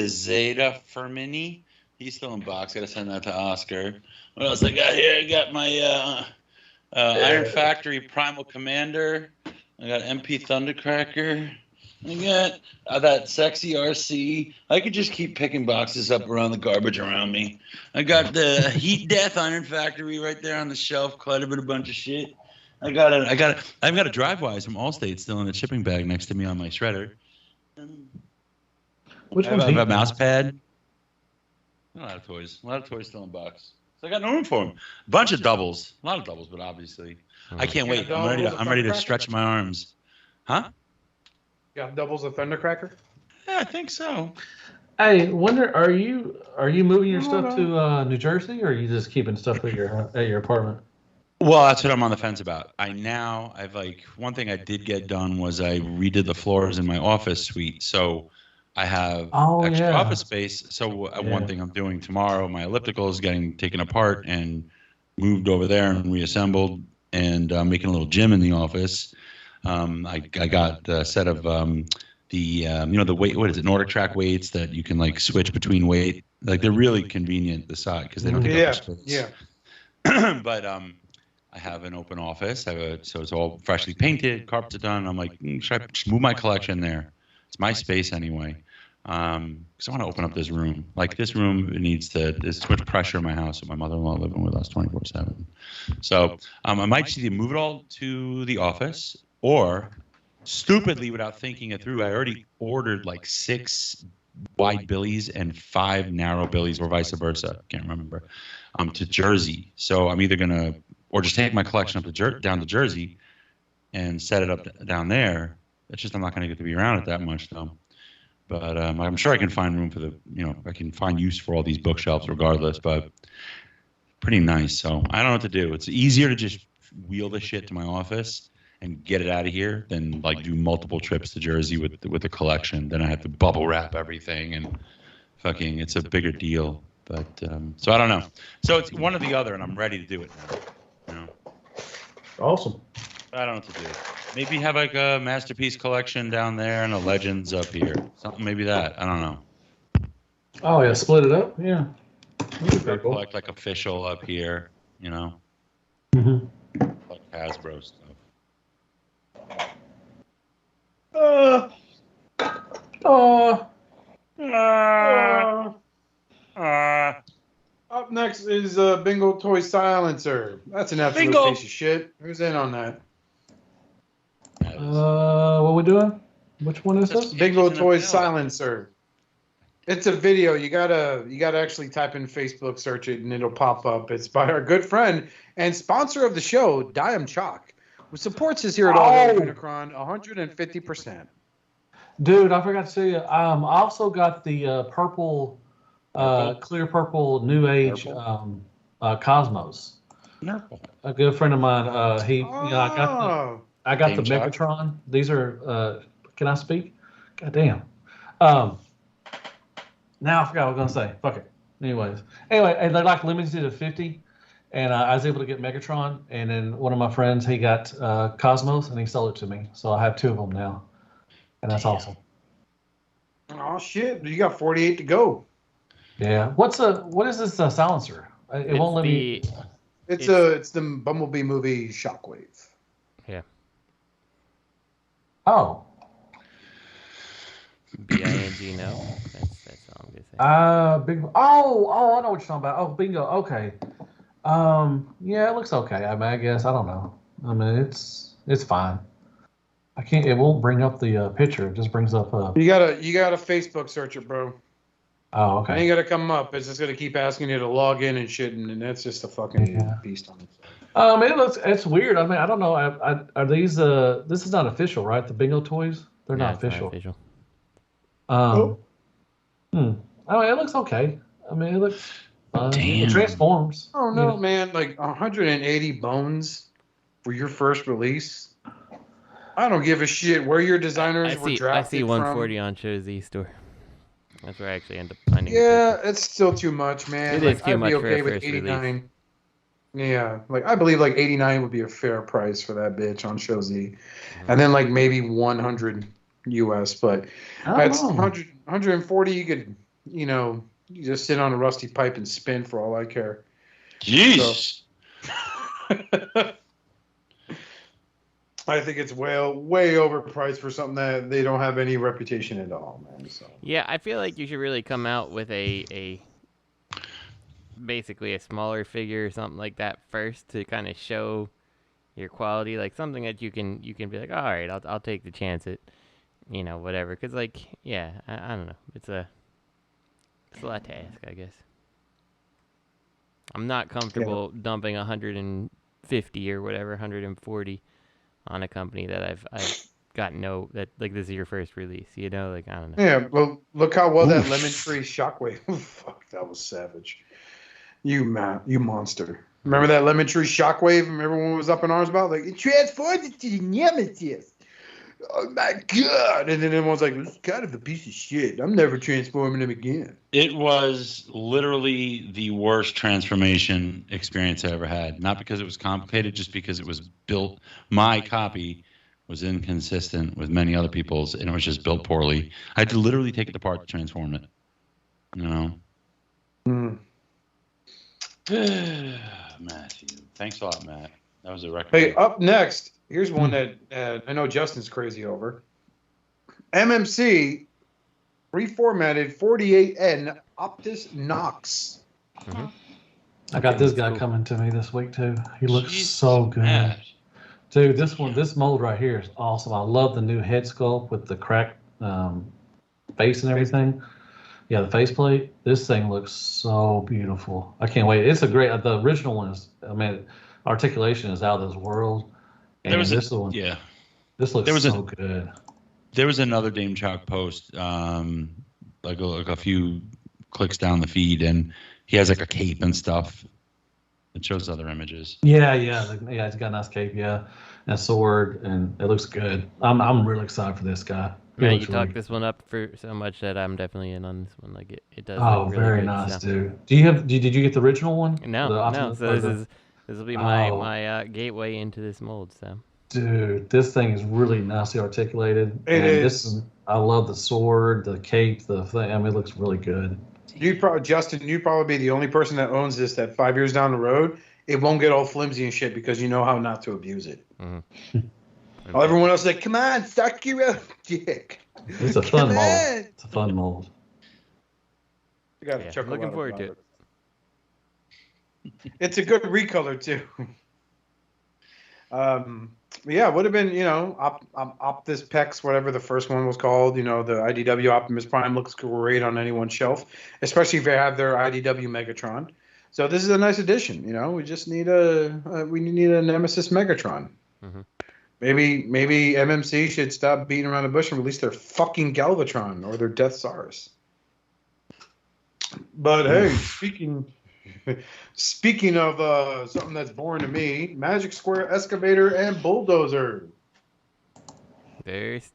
Speaker 3: Zeta Fermini. He's still in box. Got to send that to Oscar. What else I got here? I got my Iron Factory Primal Commander. I got MP Thundercracker. I got that sexy RC. I could just keep picking boxes up around the garbage around me. I got the Heat Death Iron Factory right there on the shelf. Quite a bunch of shit. I've got a Drivewise from Allstate still in a shipping bag next to me on my shredder.
Speaker 4: Which
Speaker 3: I
Speaker 4: one's
Speaker 3: have a
Speaker 4: Heat
Speaker 3: mouse pad. A lot of toys still in box. So I got no room for them. A bunch of doubles. A lot of doubles, but obviously. I can't wait. I'm ready to stretch my arms. Huh?
Speaker 5: You got doubles of Thundercracker?
Speaker 3: Yeah, I think so.
Speaker 4: Hey, are you moving your stuff to New Jersey, or are you just keeping stuff at your apartment?
Speaker 3: Well, that's what I'm on the fence about. One thing I did get done was I redid the floors in my office suite, so I have extra office space. So one thing I'm doing tomorrow, my elliptical is getting taken apart and moved over there and reassembled, and making a little gym in the office. I got a set of the weight. What is it? Nordic Track weights that you can like switch between weight. Like they're really convenient. The side because they don't take up space.
Speaker 5: Yeah.
Speaker 3: But I have an open office. So it's all freshly painted. Carpets are done. I'm like, should I just move my collection there? It's my space anyway. Because I want to open up this room. Like this room needs there's too much pressure in my house with my mother-in-law living with us 24/7. So I might just either move it all to the office, or stupidly, without thinking it through, I already ordered like 6 wide billies and 5 narrow billies, or vice versa. Can't remember. To Jersey. So I'm either gonna, or just take my collection up down to Jersey, and set it up down there. It's just I'm not gonna get to be around it that much though. But I'm sure I can find room for I can find use for all these bookshelves regardless. But pretty nice. So I don't know what to do. It's easier to just wheel the shit to my office and get it out of here than like do multiple trips to Jersey with the collection. Then I have to bubble wrap everything and fucking. It's a bigger deal. But so I don't know. So it's one or the other, and I'm ready to do it now.
Speaker 4: Awesome.
Speaker 3: I don't know what to do. Maybe have like a masterpiece collection down there and a Legends up here. Something maybe that. I don't know.
Speaker 4: Oh yeah, split it up. Yeah. That'd be pretty cool.
Speaker 3: Collect like official up here.
Speaker 4: Mm-hmm.
Speaker 3: Like Hasbro stuff.
Speaker 5: Up next is Bingo Toy Silencer. That's an absolute piece of shit. Who's in on that?
Speaker 4: What we doing? Which one is this?
Speaker 5: Bingo Toy Silencer. It's a video. You gotta actually type in Facebook, search it, and it'll pop up. It's by our good friend and sponsor of the show, Duyjuy-sabado-gigante, who supports us here at Hail Unicron 150%.
Speaker 4: Dude, I forgot to tell you. I also got the purple, clear purple New Age Cosmos. A good friend of mine. I got the Megatron. These are. Can I speak? God damn. Now I forgot what I was gonna say. Fuck it. Anyway, and they're like limited to 50, and I was able to get Megatron, and then one of my friends, he got Cosmos, and he sold it to me, so I have 2 of them now, and that's awesome.
Speaker 5: Oh shit! You got 48 to go.
Speaker 4: Yeah. What is this silencer? It won't let me.
Speaker 5: It's the Bumblebee movie Shockwave.
Speaker 6: Yeah.
Speaker 4: Oh.
Speaker 6: BING, no. That's all I'm gonna say.
Speaker 4: Big. Oh, I know what you're talking about. Oh, bingo. Okay. Yeah, it looks okay. I mean, I guess I don't know. I mean, it's fine. I can't. It won't bring up the picture. It just brings up.
Speaker 5: You gotta Facebook search it, bro.
Speaker 4: Oh, okay.
Speaker 5: It ain't gonna come up. It's just gonna keep asking you to log in and shit, and that's just a fucking beast on it.
Speaker 4: It's weird. I mean, I don't know. Are these? This is not official, right? The bingo toys. They're not official. I mean, it looks okay. I mean, it looks fun. It transforms.
Speaker 5: Oh no, man! Like 180 bones for your first release. I don't give a shit where your designers were drafted.
Speaker 6: I see 140 on Shozi store. That's where I actually end up finding.
Speaker 5: Yeah, it's still too much, man.
Speaker 6: It is too much
Speaker 5: I'd be okay
Speaker 6: for a
Speaker 5: with
Speaker 6: first
Speaker 5: 89.
Speaker 6: release.
Speaker 5: Yeah, like I believe like 89 would be a fair price for that bitch on Show Z, and then like maybe 100 US, but that's 100, 140. You could, you just sit on a rusty pipe and spin for all I care.
Speaker 3: Jeez.
Speaker 5: So, I think it's way overpriced for something that they don't have any reputation at all, man. So
Speaker 6: Yeah, I feel like you should really come out with a basically a smaller figure or something like that first to kind of show your quality, like something that you can be like, all right, I'll take the chance at, whatever. Because like, yeah, I don't know, it's a lot to ask, I guess. I'm not comfortable dumping 150 or whatever, 140 on a company that I've got that like this is your first release, like I don't know.
Speaker 5: Yeah, well, look how well that Lemon Tree Shockwave. Fuck, that was savage. You monster. Remember that Lemon Tree Shockwave? Everyone was up in arms about, like, it transformed into the Nemesis. Oh my god! And then everyone's like, "This is kind of a piece of shit. I'm never transforming him again."
Speaker 3: It was literally the worst transformation experience I ever had. Not because it was complicated, just because it was built. My copy was inconsistent with many other people's, and it was just built poorly. I had to literally take it apart to transform it. Matthew, thanks a lot, Matt. That was a record.
Speaker 5: Hey, up next, here's one that I know Justin's crazy over. MMC reformatted 48N Optus Nox.
Speaker 6: Mm-hmm.
Speaker 4: I got this guy coming to me this week too. He looks
Speaker 3: Jeez,
Speaker 4: so good.
Speaker 3: Matt.
Speaker 4: Dude, this mold right here is awesome. I love the new head sculpt with the cracked face and everything. Yeah, the faceplate. This thing looks so beautiful. I can't wait. It's a great. The original one is. I mean, articulation is out of this world. And this one. Yeah. This looks so good.
Speaker 3: There was another Dame Chalk post, like a few clicks down the feed, and he has like a cape and stuff. It shows other images.
Speaker 4: Yeah. He's got a nice cape, and a sword, and it looks good. I'm really excited for this guy.
Speaker 6: Man, you talked this one up for so much that I'm definitely in on this one. Like it does.
Speaker 4: Oh,
Speaker 6: look really
Speaker 4: very
Speaker 6: good,
Speaker 4: nice,
Speaker 6: so.
Speaker 4: dude. Did you get the original one?
Speaker 6: No. So this will be my gateway into this mold. So.
Speaker 4: Dude, this thing is really nicely articulated.
Speaker 5: It is.
Speaker 4: I love the sword, the cape, the thing. I mean, it looks really good.
Speaker 5: Justin, you'd probably be the only person that owns this that 5 years down the road, it won't get all flimsy and shit because you know how not to abuse it.
Speaker 6: Mm-hmm.
Speaker 5: Well, everyone else is like, come on, suck your own dick.
Speaker 4: It's a fun mold. It's a fun mold.
Speaker 5: You gotta chuckle.
Speaker 6: Looking forward to it.
Speaker 5: It's a good recolor too. Yeah, would have been, Optus Pex, whatever the first one was called. The IDW Optimus Prime looks great on anyone's shelf, especially if they have their IDW Megatron. So this is a nice addition. We just need a Nemesis Megatron.
Speaker 6: Mm-hmm.
Speaker 5: Maybe MMC should stop beating around the bush and release their fucking Galvatron or their Death Sars. But hey, speaking of something that's boring to me, Magic Square Excavator and Bulldozer.
Speaker 6: There's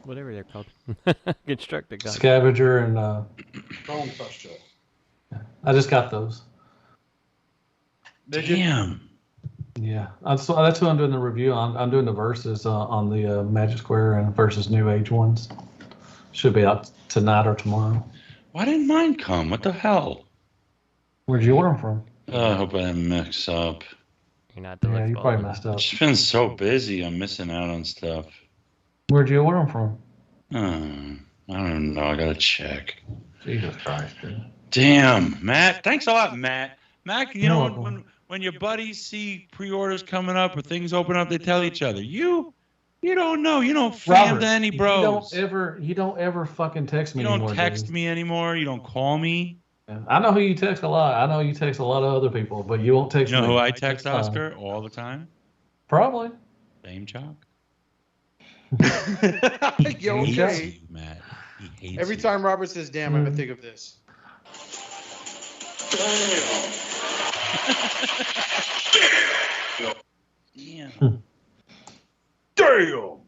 Speaker 6: whatever they're called. Constructed.
Speaker 4: Scavenger and
Speaker 5: Bone Crusher.
Speaker 4: I just got those.
Speaker 3: Damn.
Speaker 4: Yeah, that's what I'm doing the review on. I'm doing the verses on the Magic Square and versus New Age ones. Should be out tonight or tomorrow.
Speaker 3: Why didn't mine come? What the hell?
Speaker 4: Where'd you order them from?
Speaker 3: I hope I didn't mix up.
Speaker 6: You're not the
Speaker 4: Yeah, you probably messed up.
Speaker 3: I've just been so busy. I'm missing out on stuff.
Speaker 4: Where'd you order them from?
Speaker 3: I don't know. I gotta check.
Speaker 4: Jesus Christ, dude.
Speaker 3: Damn, Matt. Thanks a lot, Matt. Matt, when your buddies see pre-orders coming up or things open up, they tell each other. You don't know. You don't fam to any bros.
Speaker 4: You don't ever fucking text me anymore.
Speaker 3: You don't text me anymore. You don't call me.
Speaker 4: Yeah. I know who you text a lot. I know you text a lot of other people, but you won't text me.
Speaker 3: You know who I text, Oscar, all the time?
Speaker 4: Probably.
Speaker 3: Dame Chalk.
Speaker 5: Yo,
Speaker 3: He
Speaker 5: okay.
Speaker 3: hates you, Matt. He hates
Speaker 5: Every
Speaker 3: you.
Speaker 5: time Robert says damn, I'm going to think of this.
Speaker 3: Damn.
Speaker 5: Damn!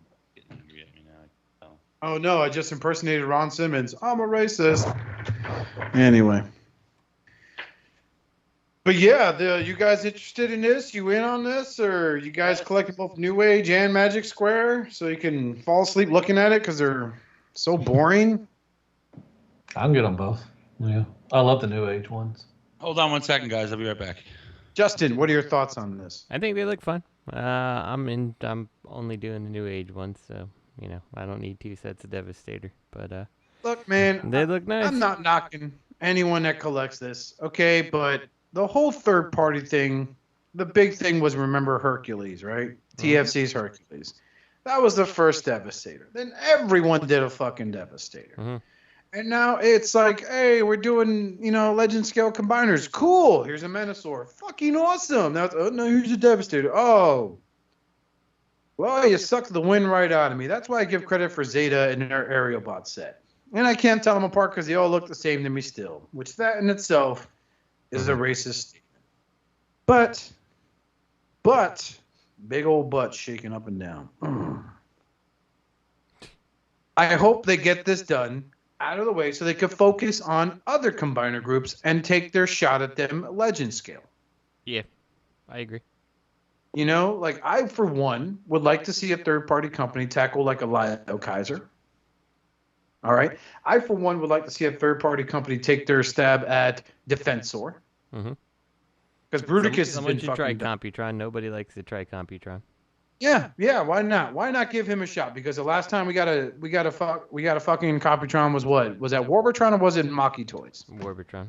Speaker 5: Oh no, I just impersonated Ron Simmons. I'm a racist. Anyway. But yeah, you guys interested in this? You in on this, or you guys collecting both New Age and Magic Square so you can fall asleep looking at it because they're so boring?
Speaker 4: I'm good on both. Yeah, I love the New Age ones.
Speaker 3: Hold on 1 second, guys. I'll be right back.
Speaker 5: Justin, what are your thoughts on this?
Speaker 6: I think they look fun. I'm only doing the New Age ones, so I don't need 2 sets of Devastator. But
Speaker 5: Look, man,
Speaker 6: they look nice.
Speaker 5: I'm not knocking anyone that collects this, okay? But the whole third-party thing, the big thing was, remember Hercules, right? TFC's Hercules. That was the first Devastator. Then everyone did a fucking Devastator.
Speaker 6: Mm-hmm.
Speaker 5: And now it's like, hey, we're doing, legend scale combiners. Cool. Here's a Menasor. Fucking awesome. Now, no, here's a Devastator. Oh. Well, you sucked the wind right out of me. That's why I give credit for Zeta and their Aerial Bot set. And I can't tell them apart because they all look the same to me still, which that in itself is a racist statement. But, big old butt shaking up and down. I hope they get this done out of the way so they could focus on other combiner groups and take their shot at them legend scale.
Speaker 6: Yeah, I agree.
Speaker 5: I, for one, would like to see a third-party company tackle like a LioKaiser. All right? I, for one, would like to see a third-party company take their stab at Defensor.
Speaker 6: Mm-hmm.
Speaker 5: Because Bruticus has
Speaker 6: Someone
Speaker 5: been
Speaker 6: should try
Speaker 5: fucking...
Speaker 6: Computron. Nobody likes to try Computron.
Speaker 5: Yeah, why not? Why not give him a shot? Because the last time we got a fucking Computron was what? Was that Warbitron or was it Maki Toys?
Speaker 6: Warbitron.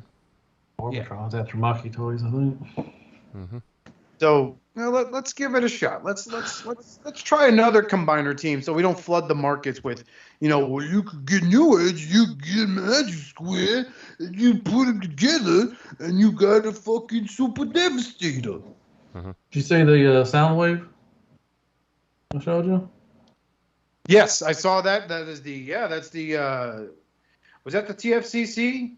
Speaker 4: Warbitron's after Maki Toys, I think.
Speaker 6: Mm-hmm.
Speaker 5: So let's give it a shot. Let's try another combiner team so we don't flood the markets with, well, you could get New Age, you get Magic Square, and you put them together, and you got a fucking Super Devastator.
Speaker 6: Mm-hmm.
Speaker 4: Did you say the Soundwave I showed you?
Speaker 5: Yes, I saw that. That's the was that the TFCC?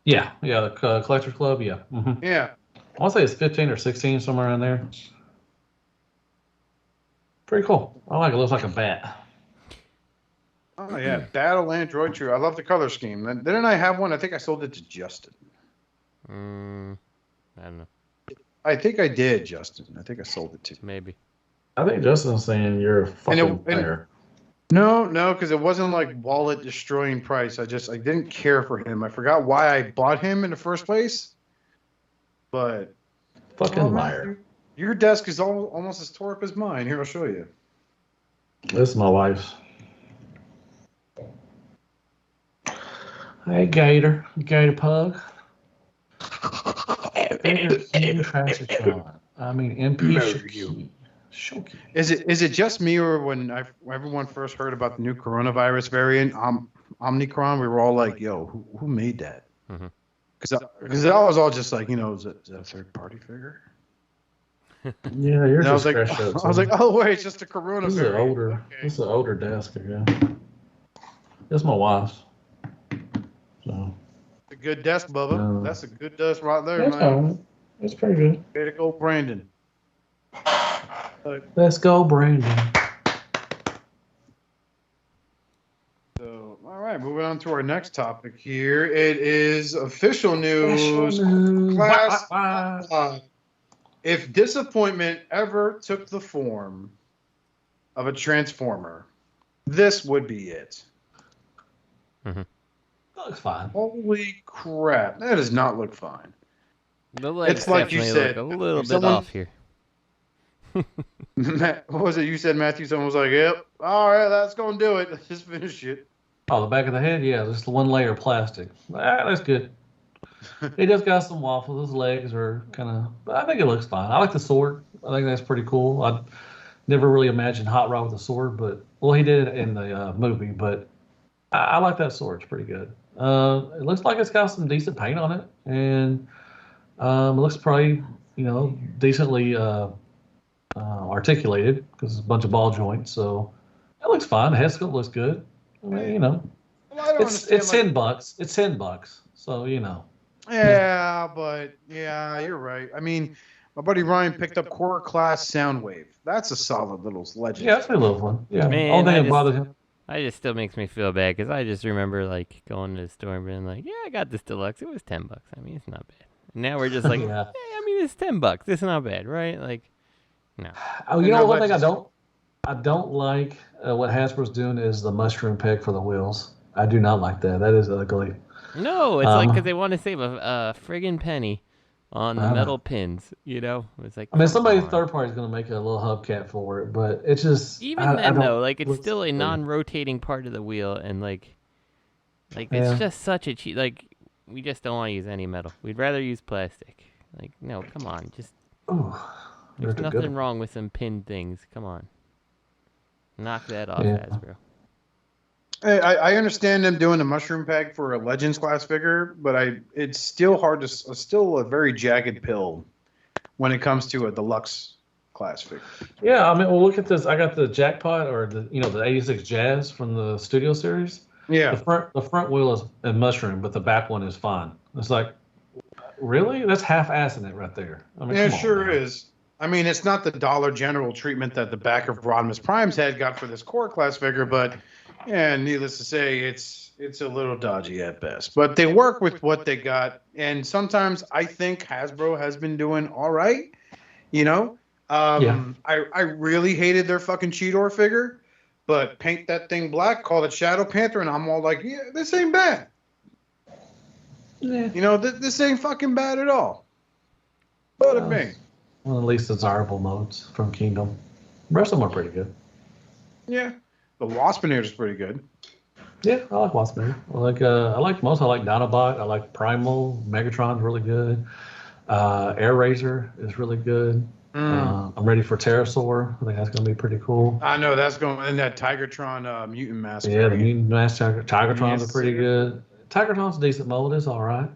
Speaker 4: Yeah, the Collectors Club, yeah. Mm-hmm.
Speaker 5: Yeah.
Speaker 4: I want to say it's 15 or 16, somewhere in there. Pretty cool. I like it. It looks like a bat.
Speaker 5: Oh, yeah. Battle Nendroid True. I love the color scheme. Didn't I have one? I think I sold it to Justin.
Speaker 6: I don't know.
Speaker 5: I think I did, Justin. I think I sold it to you.
Speaker 6: Maybe.
Speaker 4: I think Justin's saying you're a fucking player.
Speaker 5: No, because it wasn't like wallet destroying price. I didn't care for him. I forgot why I bought him in the first place. But
Speaker 4: fucking liar.
Speaker 5: Your desk is almost as tore up as mine. Here, I'll show you.
Speaker 4: This is my wife's. Hey, Gator Pug. Figureking Trashatron. I mean, MP Shouki.
Speaker 5: Is it just me, or when everyone first heard about the new coronavirus variant, Omicron, we were all like, "Yo, who made that?"
Speaker 6: Mm-hmm.
Speaker 5: Because I was all just like, is that a third party figure?
Speaker 4: Yeah, you're just
Speaker 5: I was like, oh wait, it's just a Corona.
Speaker 4: This is an older. Okay. This is an older desk, yeah. That's my wife's. So.
Speaker 5: A good desk, Bubba. That's a good desk right there, man.
Speaker 4: Right. It's pretty good.
Speaker 5: Way to go, Brandon.
Speaker 4: Let's go, Brandon.
Speaker 5: So, all right, moving on to our next topic here. It is official news. Class. If disappointment ever took the form of a transformer, this would be it.
Speaker 6: Mm-hmm.
Speaker 4: Looks fine.
Speaker 5: Holy crap. That does not look fine.
Speaker 6: The legs
Speaker 5: it's like you said.
Speaker 6: Look a little bit off here.
Speaker 5: What was it you said, Matthew? Someone was like, yep, all right, that's going to do it. Let's just finish it.
Speaker 4: Oh, the back of the head? Yeah, just the one layer of plastic. That's good. It just got some waffles. His legs are kind of... I think it looks fine. I like the sword. I think that's pretty cool. I never really imagined Hotrod with a sword, but... Well, he did it in the movie, but I like that sword. It's pretty good. It looks like it's got some decent paint on it, and it looks probably, decently articulated because it's a bunch of ball joints, so it looks fine. The head sculpt looks good. I mean,
Speaker 5: Well, I don't
Speaker 4: it's $10. It's $10, so
Speaker 5: Yeah, but yeah, you're right. I mean, my buddy Ryan picked up Core Class Soundwave. That's a solid little legend.
Speaker 4: Yeah, that's a little one. Yeah,
Speaker 6: Man,
Speaker 4: all thing that bothers him.
Speaker 6: I just still makes me feel bad because I just remember like going to the store and being like, yeah, I got this deluxe. It was $10. I mean, it's not bad. Now we're just like,
Speaker 4: Yeah.
Speaker 6: hey, I mean, it's $10. It's not bad, right? Like, no.
Speaker 4: Oh, you know one thing I don't like what Hasbro's doing is the mushroom peg for the wheels. I do not like that. That is ugly.
Speaker 6: No, it's like because they want to save a friggin' penny on the
Speaker 4: I know.
Speaker 6: metal pins. You know, it's like.
Speaker 4: I mean,
Speaker 6: come
Speaker 4: somebody
Speaker 6: on.
Speaker 4: third party is going to make a little hubcap for it, but it's just
Speaker 6: Even then, though, like it's still a non-rotating part of the wheel, and like it's just such a cheap. Like we just don't want to use any metal. We'd rather use plastic. Like no, come on, just. There's nothing wrong with some pin things. Come on, knock that off, Hasbro.
Speaker 5: I understand them doing the mushroom peg for a Legends class figure, but it's still hard to still a very jagged pill when it comes to a deluxe class figure.
Speaker 4: Yeah, I mean, well, look at this. I got the Jackpot or the 86 Jazz from the Studio Series.
Speaker 5: Yeah,
Speaker 4: the front wheel is a mushroom, but the back one is fine. It's like, really? That's half-assing it right there. I mean,
Speaker 5: it sure is. I mean, it's not the Dollar General treatment that the back of Rodimus Prime's head got for this core class figure, but yeah, needless to say, it's a little dodgy at best. But they work with what they got, and sometimes I think Hasbro has been doing all right. You know, I really hated their fucking Cheetor figure, but paint that thing black, call it Shadow Panther, and I'm all like, yeah, this ain't bad. Yeah. You know, this ain't fucking bad at all. But it may.
Speaker 4: One of the least desirable modes from Kingdom. The rest of them are pretty good.
Speaker 5: Yeah. The Waspinator is pretty good.
Speaker 4: Yeah, I like Waspinator. I like most. I like Dinobot. I like Primal. Megatron's really good. Air Razor is really good. I'm ready for Pterosaur. I think that's going to be pretty cool.
Speaker 5: I know that's going in that Tigertron Mutant Mask.
Speaker 4: Yeah, the Mutant Mask Tigertrons are pretty good. Tigertron's a decent mold. It's all right.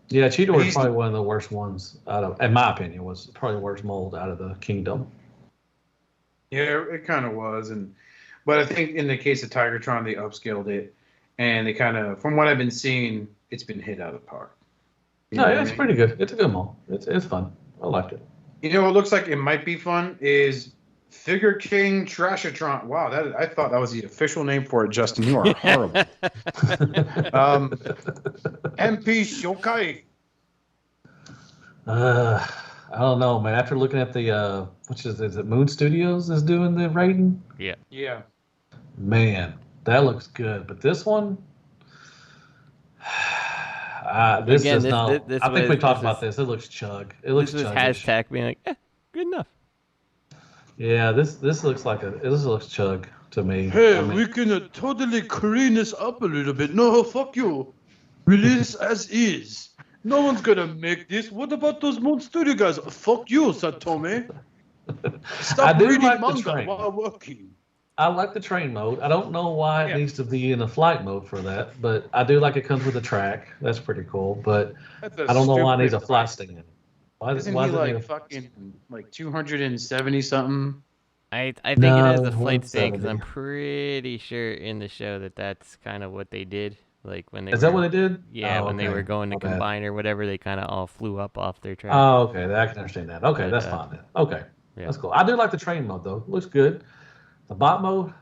Speaker 4: Yeah, Cheetor is probably one of the worst ones in my opinion, was probably the worst mold out of the Kingdom.
Speaker 5: Yeah, it kind of was, but I think in the case of Tigertron, they upscaled it, and they kind of, from what I've been seeing, it's been hit out of the park.
Speaker 4: It's pretty good. It's a good mold. It's fun. I liked it.
Speaker 5: You know what looks like it might be fun is Figureking Trashatron. Wow, I thought that was the official name for it, Justin. You are horrible. MP Shouki.
Speaker 4: I don't know, man. After looking at the is it Moon Studios is doing the rating?
Speaker 6: Yeah.
Speaker 5: Yeah.
Speaker 4: Man, that looks good. But this one, this is not. I think we talked about this. It looks chug. It looks chuggish.
Speaker 6: Hashtag being like, good enough.
Speaker 4: Yeah, this looks like this looks chug to me.
Speaker 8: Hey, we can totally clean this up a little bit. No, fuck you. Release as is. No one's gonna make this. What about those Moon Studio guys? Fuck you, Satome. Stop reading manga while working.
Speaker 4: I like the train mode. I don't know why it needs to be in a flight mode for that, but I do like it comes with a track. That's pretty cool. But I don't know why it needs a flight sting.
Speaker 5: Isn't he like fucking like 270 something?
Speaker 6: I think it has a flight sting because I'm pretty sure in the show that's kind of what they did. Like when they
Speaker 4: that what they did?
Speaker 6: Yeah, when they were going to combine or whatever, they kind of all flew up off their track.
Speaker 4: Oh, okay. I can understand that. Okay, that's fine then. Okay, that's cool. I do like the train mode though. It looks good. The bot mode,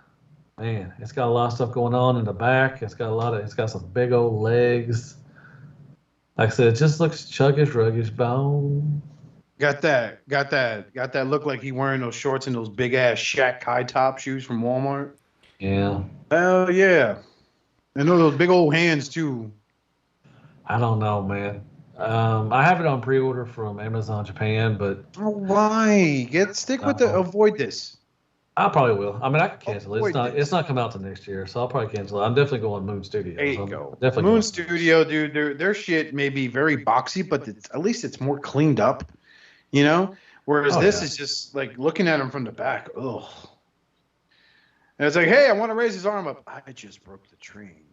Speaker 4: man, it's got a lot of stuff going on in the back. It's got some big old legs. Like I said, it just looks chuggish, ruggish, bone.
Speaker 5: Got that look like he wearing those shorts and those big ass Shaq high top shoes from Walmart.
Speaker 4: Yeah.
Speaker 5: Hell yeah. And those big old hands too.
Speaker 4: I don't know, man. I have it on pre-order from Amazon Japan, but
Speaker 5: why? Avoid this.
Speaker 4: I probably will. I mean, I can cancel it. It's not coming out till next year, so I'll probably cancel it. I'm definitely going Moon Studios.
Speaker 5: There you go. Moon Studio, dude. Their shit may be very boxy, but at least it's more cleaned up. You know, whereas this is just like looking at him from the back. Ugh. And it's like, hey, I want to raise his arm up. I just broke the train.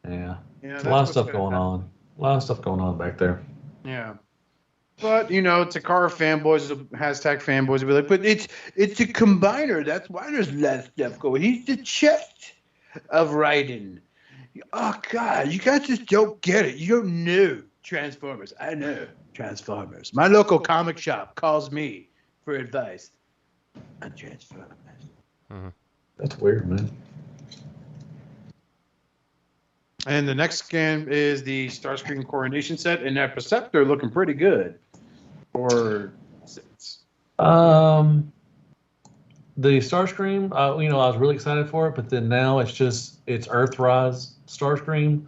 Speaker 4: Yeah. A lot of stuff going on. A lot of stuff going on back there.
Speaker 5: Yeah. But, Takara fanboys, hashtag fanboys will be like, but it's a combiner. That's why there's less stuff going. He's the chest of Raiden. Oh, God, you guys just don't get it. You don't know Transformers. I know Transformers. My local comic shop calls me for advice on Transformers.
Speaker 4: Mm-hmm. That's weird, man.
Speaker 5: And the next scan is the Starscream Coronation set, and that Perceptor looking pretty good. For
Speaker 4: the Starscream, I was really excited for it, but then now it's Earthrise Starscream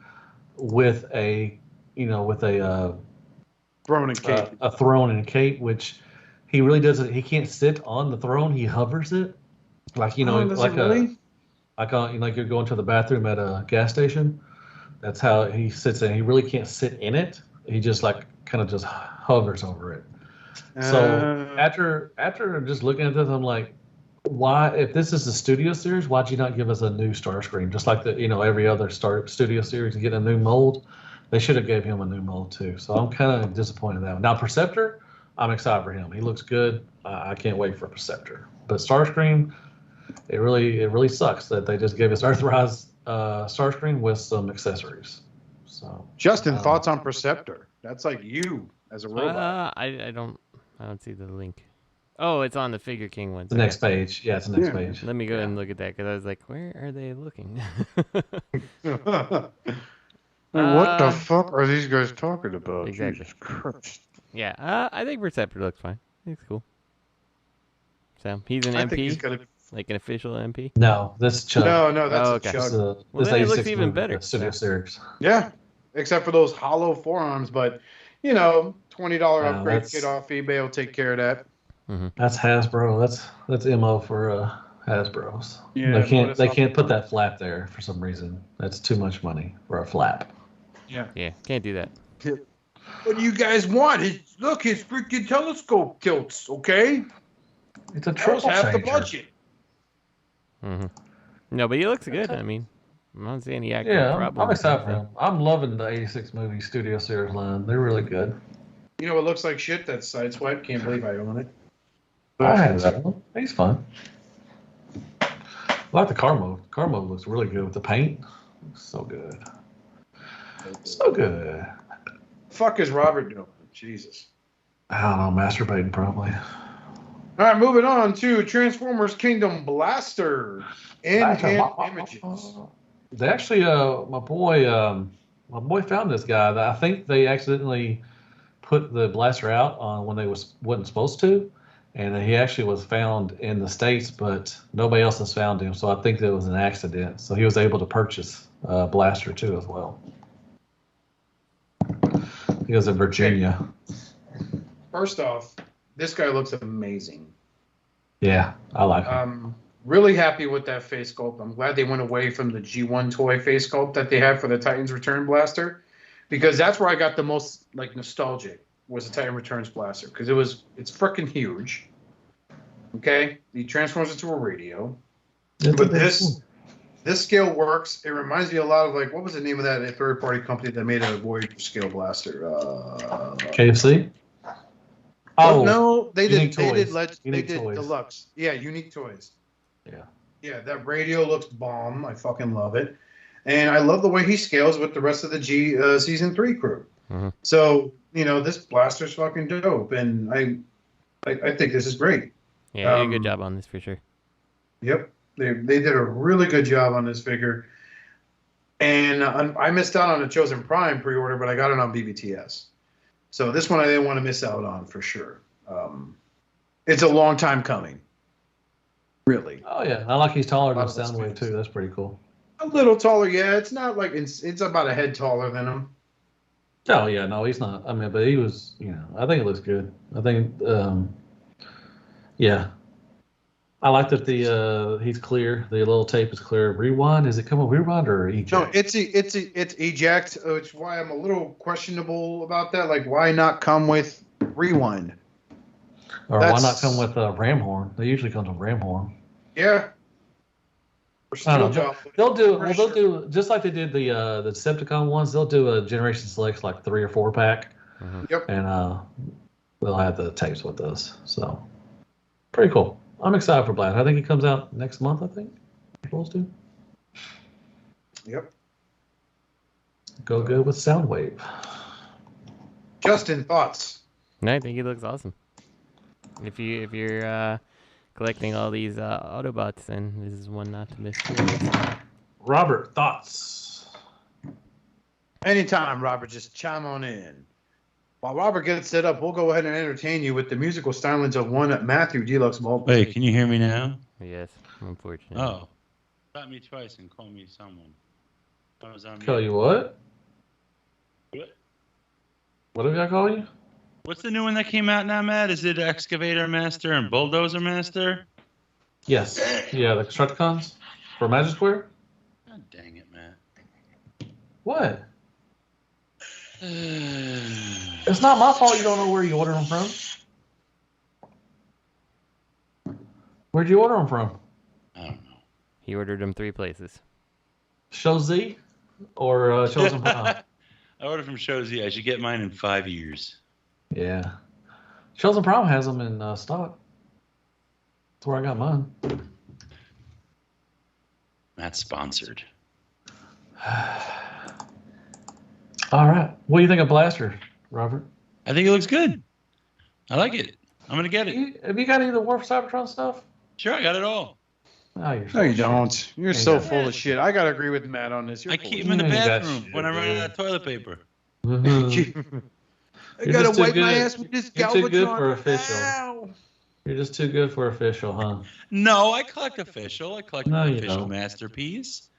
Speaker 4: with a
Speaker 5: throne and cape.
Speaker 4: A throne and cape, which he really doesn't. He can't sit on the throne. He hovers it, like like you're going to the bathroom at a gas station. That's how he sits in. He really can't sit in it. He just kind of just hovers over it. So after just looking at this, I'm like, why? If this is a studio series, why'd you not give us a new Starscream? Just like every other studio series, you get a new mold. They should have gave him a new mold too. So I'm kind of disappointed in that one. Now Perceptor, I'm excited for him. He looks good. I can't wait for Perceptor. But Starscream, it really sucks that they just gave us Earthrise Starscream with some accessories. So
Speaker 5: Justin, thoughts on Perceptor? That's like you as a robot.
Speaker 6: I don't see the link. Oh, it's on the Figureking one.
Speaker 4: The next page. Yeah, it's the next page.
Speaker 6: Let me go and look at that because I was like, where are they looking?
Speaker 8: What the fuck are these guys talking about?
Speaker 6: Exactly.
Speaker 8: Jesus Christ.
Speaker 6: Yeah, I think Perceptor looks fine. He's cool. So he's an MP, like an official MP.
Speaker 4: No, this Chug.
Speaker 5: No, that's a Chug.
Speaker 6: Well, then it looks even better.
Speaker 4: Studio series.
Speaker 5: Yeah, except for those hollow forearms, but $20 upgrade kit off eBay will take care of that.
Speaker 6: Mm-hmm.
Speaker 4: That's Hasbro. That's MO for Hasbro's.
Speaker 5: Yeah,
Speaker 4: they can't put that flap there for some reason. That's too much money for a flap.
Speaker 6: Yeah, can't do that.
Speaker 8: What do you guys want? Look, his freaking telescope tilts, okay?
Speaker 4: It's a triple
Speaker 8: half the
Speaker 4: changer.
Speaker 8: budget.
Speaker 6: Mm-hmm. No, but he looks good. I mean, I'm not seeing any actual
Speaker 4: Yeah,
Speaker 6: problems.
Speaker 4: I'm excited for him. I'm loving the 86 movie studio series line. They're really good.
Speaker 5: You know what looks like shit? That's Sideswipe. Can't believe I own it.
Speaker 4: I had that one. He's fun. I like the car mode. Car mode looks really good with the paint. Looks so good. So good.
Speaker 5: Fuck is Robert doing? Jesus.
Speaker 4: I don't know, masturbating probably.
Speaker 5: All right, moving on to Transformers Kingdom Blaster in-hand images.
Speaker 4: They actually, my boy found this guy. I think they accidentally put the blaster out on when they wasn't supposed to, and he actually was found in the States, but nobody else has found him. So I think that was an accident. So he was able to purchase blaster too as well. He was in Virginia.
Speaker 5: First off, this guy looks amazing.
Speaker 4: Yeah, I like him.
Speaker 5: I'm really happy with that face sculpt. I'm glad they went away from the G1 toy face sculpt that they had for the Titans Return Blaster, because that's where I got the most nostalgic, was the Titan Returns Blaster, because it's freaking huge. Okay, he transforms into a radio, but this scale works. It reminds me a lot of what was the name of that third-party company that made a Voyager scale blaster?
Speaker 4: KFC.
Speaker 5: Oh no, they did
Speaker 4: Unique Toys.
Speaker 5: Deluxe. Yeah, Unique Toys.
Speaker 4: Yeah.
Speaker 5: Yeah, that radio looks bomb. I fucking love it. And I love the way he scales with the rest of the season 3 crew.
Speaker 6: Mm-hmm.
Speaker 5: So, this blaster's fucking dope, and I think this is great.
Speaker 6: Yeah, you did a good job on this for sure.
Speaker 5: Yep. They did a really good job on this figure. And I missed out on a Chosen Prime pre-order, but I got it on BBTS. So this one I didn't want to miss out on for sure. It's a long time coming. Really.
Speaker 4: Oh yeah, I like he's taller than Soundwave too. That's pretty cool.
Speaker 5: A little taller, yeah. It's not like it's about a head taller than him.
Speaker 4: Oh yeah, no, he's not. I mean, but he was. I think it looks good. I think, yeah. I like that he's clear. The little tape is clear. Rewind? Does it come with rewind or eject?
Speaker 5: No, it's eject. Which is why I'm a little questionable about that. Like, why not come with rewind?
Speaker 4: Or why not come with a ram horn? They usually come with a ram horn.
Speaker 5: Yeah.
Speaker 4: I don't know. They'll do just like they did the Decepticon ones. They'll do a Generation Selects like 3 or 4 pack.
Speaker 6: Mm-hmm.
Speaker 5: Yep.
Speaker 4: And they'll have the tapes with those. So pretty cool. I'm excited for Black. I think he comes out next month, I think. Supposed to.
Speaker 5: Yep.
Speaker 4: Go good with Soundwave.
Speaker 5: Justin, thoughts?
Speaker 6: No, I think he looks awesome. If you're collecting all these Autobots, then this is one not to miss.
Speaker 4: Robert, thoughts?
Speaker 5: Anytime, Robert, just chime on in. While Robert gets set up, we'll go ahead and entertain you with the musical stylings of one Matthew Deluxe Vault.
Speaker 3: Wait, can you hear me now?
Speaker 6: Yes, unfortunately.
Speaker 3: Oh. Stop me twice and call me someone. I was on
Speaker 4: Call
Speaker 3: mute.
Speaker 4: you what?
Speaker 3: What?
Speaker 4: What did I call you?
Speaker 3: What's the new one that came out now, Matt? Is it Excavator Master and Bulldozer Master?
Speaker 4: Yes. Yeah, the Constructicons for Magic Square.
Speaker 3: God dang it, Matt.
Speaker 4: What? It's not my fault you don't know where you order them from. Where'd you order them from?
Speaker 3: I don't know.
Speaker 6: He ordered them 3 places.
Speaker 4: Show Z or Chosen Prime?
Speaker 3: I ordered from Shozi. I should get mine in 5 years.
Speaker 4: Yeah. Chosen Prime has them in stock. That's where I got mine.
Speaker 3: Matt's sponsored.
Speaker 4: All right. What do you think of Blaster, Robert?
Speaker 3: I think it looks good. I like it. I'm going to get it.
Speaker 4: Have you got any of the War for Cybertron stuff?
Speaker 3: Sure, I got it all.
Speaker 4: Oh, you're
Speaker 5: No, you don't. You're so
Speaker 4: got it.
Speaker 5: full of shit. I gotta agree with Matt on this. You're
Speaker 3: I
Speaker 5: full
Speaker 3: keep
Speaker 5: of
Speaker 3: them in the
Speaker 4: You ain't got
Speaker 3: bathroom
Speaker 4: shit,
Speaker 3: when I run
Speaker 4: dude.
Speaker 3: out of toilet paper.
Speaker 5: shit. I
Speaker 4: You're
Speaker 5: gotta
Speaker 4: just too
Speaker 5: wipe my
Speaker 4: good.
Speaker 5: ass with this
Speaker 4: You're too good
Speaker 5: Galvatron.
Speaker 4: for official.
Speaker 5: Ow.
Speaker 4: You're just too good for official, huh?
Speaker 3: No, I collect official. I collect
Speaker 4: No, you
Speaker 3: official
Speaker 4: don't.
Speaker 3: masterpiece.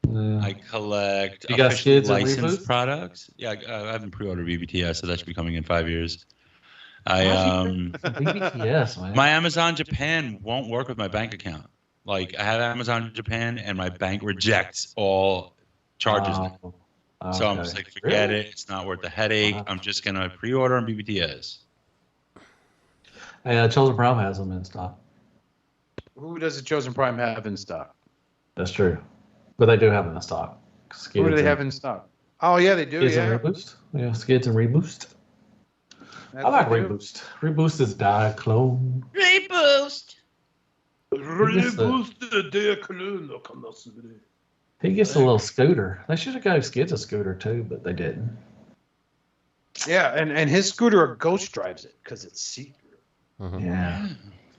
Speaker 4: Yeah.
Speaker 3: I collect
Speaker 4: You got
Speaker 3: officially
Speaker 4: skids and
Speaker 3: licensed
Speaker 4: reboots?
Speaker 3: products. Yeah, I haven't pre-ordered BBTS, so that should be coming in 5 years.
Speaker 4: BBTS, man.
Speaker 3: My Amazon Japan won't work with my bank account. Like, I have Amazon Japan, and my bank rejects all charges now.
Speaker 4: Oh,
Speaker 3: So I'm
Speaker 4: okay.
Speaker 3: just like, forget
Speaker 4: Really?
Speaker 3: it. It's not worth the headache.
Speaker 4: Wow.
Speaker 3: I'm just going to pre-order on BBTS.
Speaker 4: Hey, Chosen Prime has them in stock.
Speaker 5: Who does the Chosen Prime have in stock?
Speaker 4: That's true. But they do have them in stock.
Speaker 5: Who do they have in stock? Oh yeah, they do.
Speaker 4: Skids
Speaker 5: Yeah.
Speaker 4: and Reboost. Yeah, Skids and Reboost.
Speaker 5: That's
Speaker 4: I like
Speaker 5: what they do.
Speaker 4: Reboost. Reboost is Diaclone.
Speaker 3: Reboost!
Speaker 4: He gets a little scooter. They should have gave Skids a scooter too, but they didn't.
Speaker 5: Yeah, and his scooter ghost drives it because it's secret.
Speaker 4: Yeah.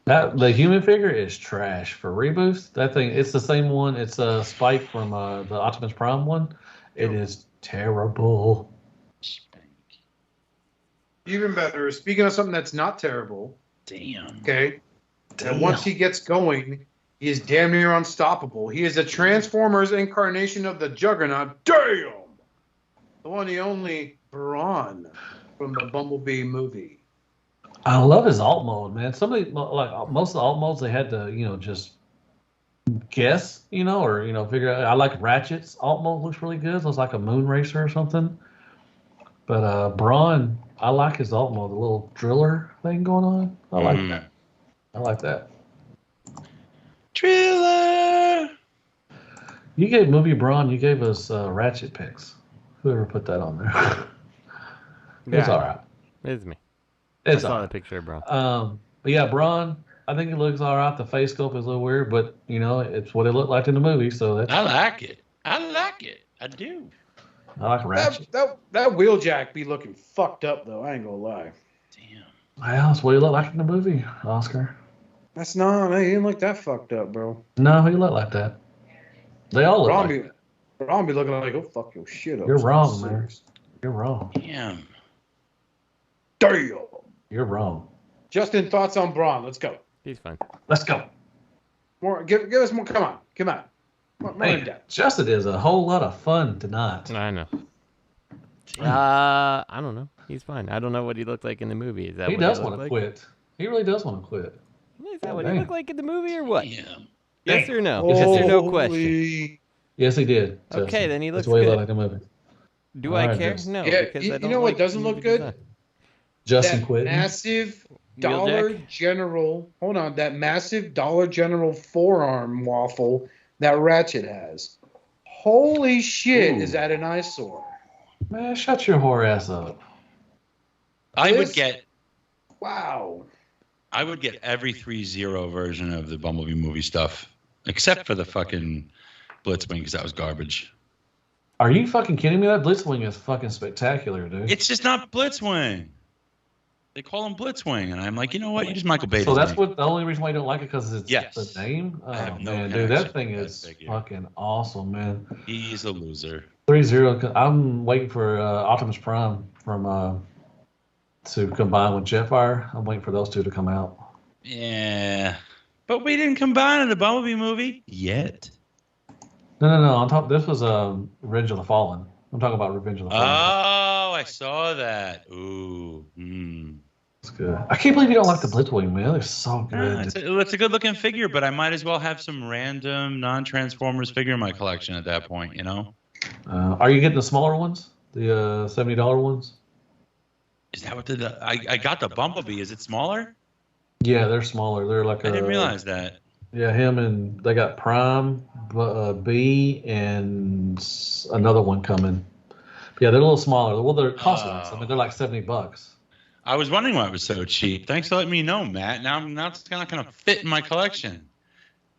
Speaker 4: The human figure is trash. For Reboost, that thing, it's the same one. It's a Spike from the Optimus Prime one. It is terrible.
Speaker 5: Even better. Speaking of something that's not terrible,
Speaker 3: Damn.
Speaker 5: okay,
Speaker 4: Damn.
Speaker 5: and once he gets going, he is damn near unstoppable. He is a Transformers incarnation of the Juggernaut. Damn! The one, the only Brawn from the Bumblebee movie.
Speaker 4: I love his alt mode, man. Somebody like most of the alt modes, they had to, just guess, or figure out. I like Ratchet's alt mode; looks really good. Looks like a moon racer or something. But Brawn, I like his alt mode, the little driller thing going on. I like that. I like that.
Speaker 3: Driller!
Speaker 4: You gave movie Brawn. You gave us Ratchet pics. Whoever put that on there. It's all right.
Speaker 6: It's me.
Speaker 4: It's
Speaker 6: I saw
Speaker 4: all
Speaker 6: the
Speaker 4: right.
Speaker 6: picture of Brawn.
Speaker 4: But yeah, Brawn, I think it looks all right. The face sculpt is a little weird, but it's what it looked like in the movie. So that's
Speaker 3: I like it. I do.
Speaker 4: I like Ratchet.
Speaker 5: That Wheeljack be looking fucked up though. I ain't gonna lie.
Speaker 3: Damn.
Speaker 4: Well, that's what he looked like in the movie, Oscar.
Speaker 5: That's not. He didn't look that fucked up, bro.
Speaker 4: No, he looked like that. They all look
Speaker 5: Braun
Speaker 4: like that.
Speaker 5: be looking like, go fuck your shit up.
Speaker 4: You're wrong,
Speaker 5: Serious.
Speaker 4: man. You're wrong.
Speaker 3: Damn.
Speaker 5: Damn.
Speaker 4: You're wrong.
Speaker 5: Justin, thoughts on Braun? Let's go.
Speaker 6: He's fine.
Speaker 4: Let's go.
Speaker 5: More. Give us more. Come on. More in
Speaker 4: Hey,
Speaker 5: depth.
Speaker 4: Justin is a whole lot of fun tonight.
Speaker 6: I know. I don't know. He's fine. I don't know what he looked like in the movie. Is that
Speaker 4: He
Speaker 6: what
Speaker 4: does
Speaker 6: he
Speaker 4: want
Speaker 6: looked
Speaker 4: to
Speaker 6: like?
Speaker 4: quit. He really does want to quit.
Speaker 6: Is that what he
Speaker 4: Dang.
Speaker 6: looked like in the movie or what?
Speaker 3: Damn.
Speaker 6: Yes or no?
Speaker 4: Yes,
Speaker 6: Yes
Speaker 4: he
Speaker 6: or no
Speaker 5: Holy-
Speaker 6: question.
Speaker 4: Yes, he did.
Speaker 6: Okay,
Speaker 4: Justin.
Speaker 6: then he
Speaker 4: That's
Speaker 6: looks
Speaker 4: what he
Speaker 6: good.
Speaker 4: looked like in the movie.
Speaker 6: Do
Speaker 4: All
Speaker 6: I
Speaker 4: right,
Speaker 6: care?
Speaker 4: Justin.
Speaker 6: No.
Speaker 5: Yeah,
Speaker 6: because
Speaker 5: you
Speaker 6: I don't
Speaker 5: know what
Speaker 6: like
Speaker 5: doesn't
Speaker 6: movie
Speaker 5: look good?
Speaker 6: design.
Speaker 4: Justin
Speaker 5: That
Speaker 4: quit.
Speaker 5: massive Dollar
Speaker 6: Wheeljack?
Speaker 5: General. Hold on. That massive Dollar General forearm waffle that Ratchet has. Holy shit!
Speaker 4: Ooh.
Speaker 5: Is that an eyesore?
Speaker 4: Man, shut your whore ass up.
Speaker 3: I would
Speaker 5: This-
Speaker 3: get
Speaker 5: Wow.
Speaker 3: every 3.0 version of the Bumblebee movie stuff, except for the fucking Blitzwing, because that was garbage.
Speaker 4: Are you fucking kidding me? That Blitzwing is fucking spectacular, dude.
Speaker 3: It's just not Blitzwing. They call him Blitzwing, and I'm like, you know what? You just Michael Bay.
Speaker 4: So that's what the only reason why you don't like it because it's
Speaker 3: Yes.
Speaker 4: the name. Oh
Speaker 3: I have no
Speaker 4: man, dude, that
Speaker 3: connection
Speaker 4: thing
Speaker 3: with that
Speaker 4: is
Speaker 3: figure.
Speaker 4: fucking awesome, man.
Speaker 3: He's a loser.
Speaker 4: 3-0. I'm waiting for Optimus Prime from to combine with Jetfire. I'm waiting for those two to come out.
Speaker 3: Yeah. But we didn't combine in the Bumblebee movie yet.
Speaker 4: No. On top, this was Revenge of the Fallen. I'm talking about Revenge of the Fallen.
Speaker 3: Oh, I saw that. Ooh.
Speaker 4: It's good. I can't believe you don't like the Blitzwing, man. They're so good.
Speaker 3: It's a good looking figure, but I might as well have some random non-Transformers figure in my collection at that point, you know?
Speaker 4: Are you getting the smaller ones? The $70 ones?
Speaker 3: Is that what I got the Bumblebee. Is it smaller?
Speaker 4: Yeah, they're smaller. They're like
Speaker 3: I didn't realize that.
Speaker 4: Yeah, him and they got Prime, B, and another one coming. Yeah, they're a little smaller. Well, they're costly. I mean, they're like $70.
Speaker 3: I was wondering why it was so cheap. Thanks for letting me know, Matt. Now it's not going to fit in my collection.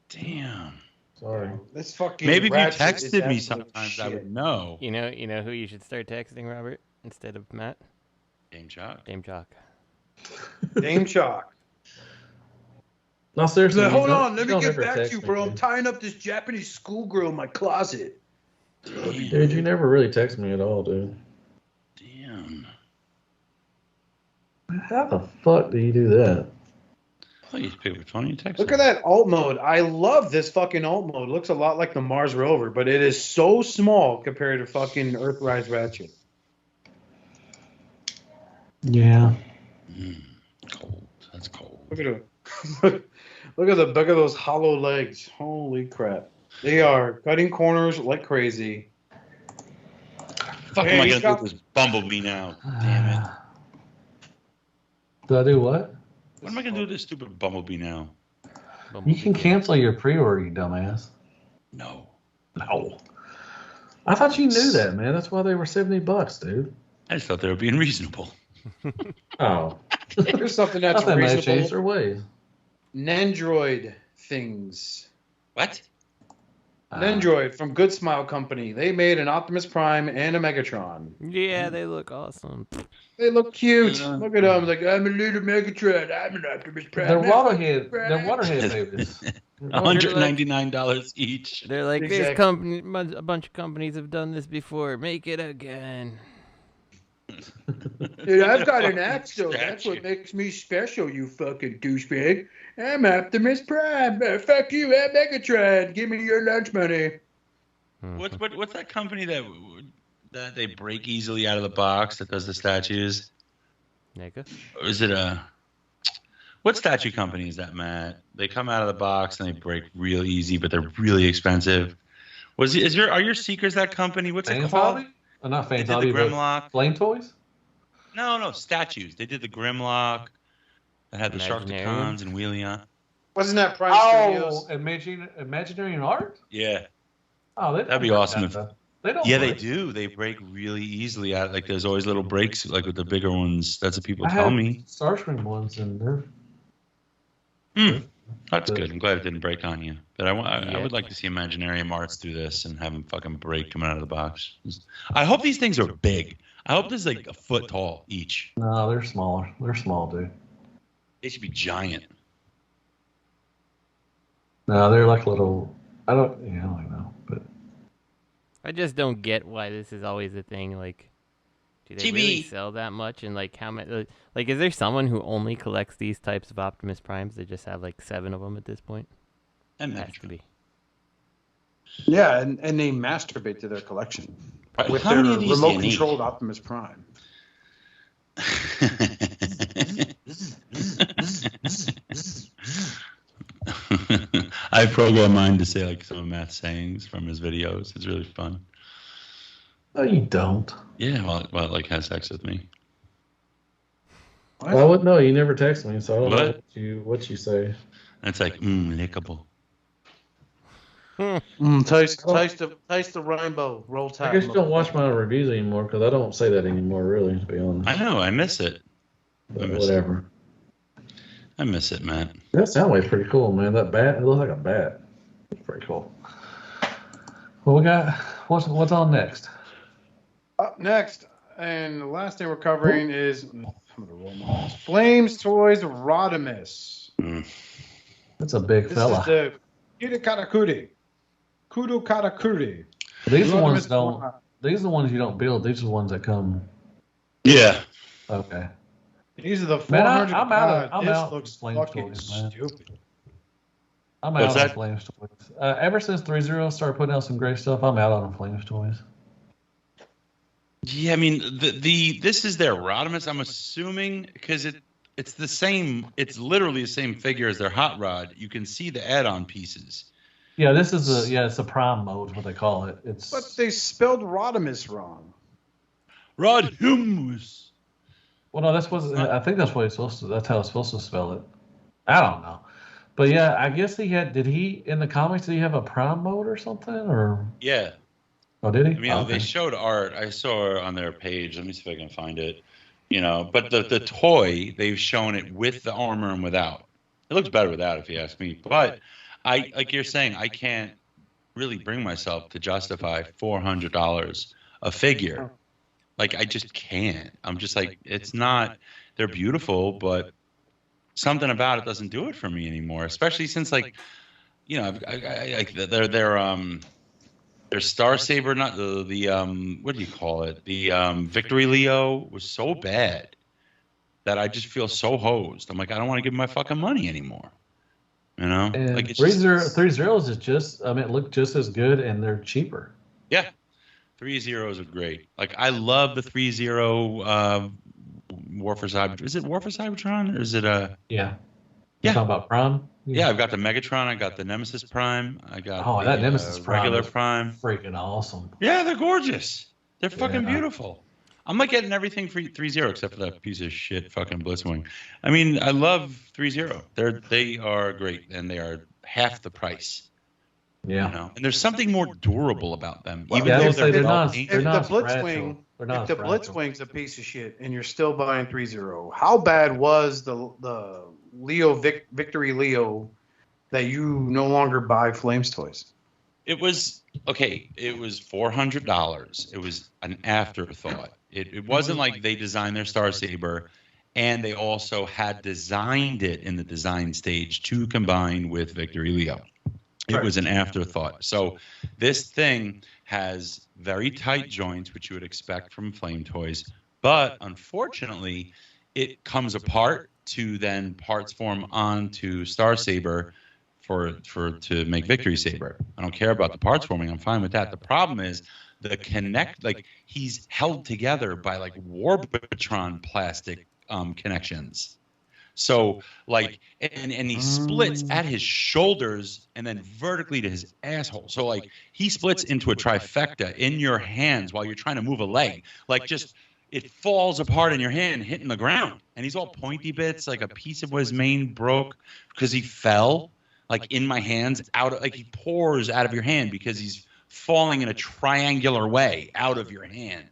Speaker 3: Damn.
Speaker 4: Sorry.
Speaker 5: This fucking
Speaker 3: Maybe if you
Speaker 5: Ratchet
Speaker 3: texted me
Speaker 5: is absolute
Speaker 3: sometimes,
Speaker 5: shit.
Speaker 3: I would know.
Speaker 6: You know who you should start texting, Robert, instead of Matt?
Speaker 3: Dame Chalk.
Speaker 6: Dame Chalk.
Speaker 5: Dame Chalk.
Speaker 4: No, seriously.
Speaker 8: Hold on, let me get back to you, bro. I'm tying up this Japanese schoolgirl in my closet.
Speaker 4: Dude, you never really text me at all, dude.
Speaker 3: Damn.
Speaker 4: How the fuck do you do that?
Speaker 3: Oh, you pick which one you text.
Speaker 5: Look at that alt mode. I love this fucking alt mode. It looks a lot like the Mars rover, but it is so small compared to fucking Earthrise Ratchet.
Speaker 4: Yeah.
Speaker 3: Cold. That's cold.
Speaker 5: Look at it. Look at those hollow legs. Holy crap. They are cutting corners like crazy.
Speaker 3: Fuck am I going to do with this Bumblebee now? Damn it.
Speaker 4: Do I do what?
Speaker 3: What am I going to do with this stupid Bumblebee now?
Speaker 4: You can cancel your pre-order, you dumbass.
Speaker 3: No.
Speaker 4: I thought you knew that, man. That's why they were $70, dude.
Speaker 3: I just thought they were being reasonable.
Speaker 4: Oh.
Speaker 5: Here's something that's
Speaker 4: Not that may have changed
Speaker 5: reasonable.
Speaker 4: their ways.
Speaker 5: Nendroid things.
Speaker 3: What?
Speaker 5: Nendroid from Good Smile Company. They made an Optimus Prime and a Megatron.
Speaker 6: Yeah, they look awesome.
Speaker 5: They look cute. Look at them. Like, I'm a little Megatron. I'm an Optimus Prime.
Speaker 4: They're waterhead babies.
Speaker 3: $199 each.
Speaker 6: They're like,
Speaker 5: Exactly.
Speaker 6: a bunch of companies have done this before. Make it again.
Speaker 8: Dude, I've got an axe, though. That's what makes me special, you fucking douchebag. I'm Optimus Prime. Fuck you, I'm Megatron. Give me your lunch money.
Speaker 3: What's that company that they break easily out of the box that does the statues?
Speaker 6: NECA?
Speaker 3: Or is it what statue company is that, Matt? They come out of the box and they break real easy, but they're really expensive. Are your Seekers that company? What's it called?
Speaker 4: Not
Speaker 3: They did
Speaker 4: Fantasy,
Speaker 3: the Grimlock.
Speaker 4: Flame Toys?
Speaker 3: No, statues. They did the Grimlock. That had the Sharkticons and Wheelion.
Speaker 5: Wasn't that Prime Studios?
Speaker 4: Imaginary Art?
Speaker 3: Yeah.
Speaker 4: Oh,
Speaker 3: That'd be awesome if.
Speaker 4: They don't.
Speaker 3: Yeah, they do. They break really easily out. Like there's always little breaks, like with the bigger ones. That's what people tell me.
Speaker 4: Starscream ones in there.
Speaker 3: That's good. I'm glad it didn't break on you. But I would like to see Imaginarium Arts do this and have them fucking break coming out of the box. I hope these things are big. I hope this is like a foot tall each.
Speaker 4: No, they're smaller. They're small, dude.
Speaker 3: They should be giant.
Speaker 4: No, they're like little. I don't know, but
Speaker 6: I just don't get why this is always a thing. Like, do they really sell that much? And like, how many? Like, is there someone who only collects these types of Optimus Primes? They just have like 7 of them at this point.
Speaker 3: And
Speaker 6: has to be.
Speaker 5: Yeah, and they masturbate to their collection with
Speaker 3: How
Speaker 5: their
Speaker 3: many of these do you
Speaker 5: remote-controlled Optimus Prime.
Speaker 3: I program mine to say like some of Matt's sayings from his videos. It's really fun.
Speaker 4: no, you don't.
Speaker 3: Yeah, while it like has sex with me.
Speaker 4: Well, I wouldn't know. You never text me, so I don't
Speaker 3: What?
Speaker 4: know what you say.
Speaker 3: And it's like, lickable.
Speaker 5: Taste the rainbow. Roll Tide.
Speaker 4: I guess you don't watch my reviews anymore because I don't say that anymore, really, to be honest.
Speaker 3: I know, I miss it.
Speaker 4: But whatever.
Speaker 3: I miss it, Matt.
Speaker 4: That Soundwave's pretty cool, man. That bat, it looks like a bat. It's pretty cool. Well, we got what's on next?
Speaker 5: Up next, and the last thing we're covering is Flamestoys Rodimus.
Speaker 4: That's a big
Speaker 5: This
Speaker 4: fella.
Speaker 5: is the Kudo Katakuri.
Speaker 4: These ones don't. These are the ones you don't build. These are the ones that come.
Speaker 3: Yeah.
Speaker 4: Okay.
Speaker 5: These are the
Speaker 4: Man,
Speaker 5: 400.
Speaker 4: I'm out. I'm
Speaker 5: this
Speaker 4: out.
Speaker 5: looks
Speaker 4: Flame
Speaker 5: fucking
Speaker 4: toys, man.
Speaker 5: stupid.
Speaker 4: I'm
Speaker 3: What's
Speaker 4: out on
Speaker 3: that?
Speaker 4: Flames toys. Ever since 3.0 started putting out some great stuff, I'm out on Flames toys.
Speaker 3: Yeah, I mean this is their Rodimus. I'm assuming because it's the same. It's literally the same figure as their Hot Rod. You can see the add-on pieces.
Speaker 4: Yeah, this is it's a prime mode, is what they call it. It's
Speaker 5: But they spelled Rodimus wrong.
Speaker 3: Rodimus.
Speaker 4: well, no, I think that's what it's supposed to. That's how it's supposed to spell it. I don't know, but yeah, I guess he had. Did he in the comics? Did he have a prime mode or something? Or
Speaker 3: Yeah.
Speaker 4: oh, did he?
Speaker 3: I mean, they showed art. I saw on their page. Let me see if I can find it. But the toy, they've shown it with the armor and without. It looks better without, if you ask me. But like you're saying, I can't really bring myself to justify $400 a figure. Like, I just can't. I'm just like, it's not. They're beautiful, but something about it doesn't do it for me anymore. Especially since, like, their Star Saber, not the what do you call it? The Victory Leo was so bad that I just feel so hosed. I'm like, I don't want to give them my fucking money anymore.
Speaker 4: And
Speaker 3: like it's
Speaker 4: 3.0s is just. I mean, it looked just as good, and they're cheaper.
Speaker 3: Yeah, 3.0s are great. Like I love the 3.0 War for Cybertron. Is it War for Cybertron or is it
Speaker 4: Yeah.
Speaker 3: Yeah.
Speaker 4: You're talking about Prime?
Speaker 3: Yeah, I've got the Megatron. I got the Nemesis Prime. I got
Speaker 4: that Nemesis Prime
Speaker 3: regular
Speaker 4: is
Speaker 3: Prime.
Speaker 4: Freaking awesome.
Speaker 3: Yeah, they're gorgeous. They're fucking
Speaker 4: Yeah.
Speaker 3: beautiful. I'm like getting everything for 3.0 except for that piece of shit fucking Blitzwing. I mean, I love 3.0. They are great and they are half the price.
Speaker 4: Yeah.
Speaker 3: And there's something more durable about them.
Speaker 5: Well,
Speaker 3: Even
Speaker 4: yeah, I
Speaker 3: though
Speaker 4: was gonna say
Speaker 3: they're
Speaker 4: they're not-
Speaker 3: paint-
Speaker 4: they're
Speaker 5: If
Speaker 4: not
Speaker 5: the
Speaker 4: fragile.
Speaker 5: Blitzwing,
Speaker 4: They're not
Speaker 5: if the
Speaker 4: fragile.
Speaker 5: Blitzwing's a piece of shit and you're still buying 3.0, how bad was the Leo Victory Leo that you no longer buy Flames toys?
Speaker 3: It was okay. It was $400. It was an afterthought. It wasn't like they designed their Star Saber, and they also had designed it in the design stage to combine with Victory Leo. It was an afterthought. So this thing has very tight joints, which you would expect from Flame toys, but unfortunately, it comes apart to then parts form onto Star Saber to make Victory Saber. I don't care about the parts forming. I'm fine with that. The problem is the connect, like he's held together by like Warbitron plastic connections. So like, and he splits at his shoulders and then vertically to his asshole. So like he splits into a trifecta in your hands while you're trying to move a leg. Like just, it falls apart in your hand, hitting the ground. And he's all pointy bits, like a piece of his mane broke because he fell, like in my hands, like he pours out of your hand because he's falling in a triangular way out of your hand.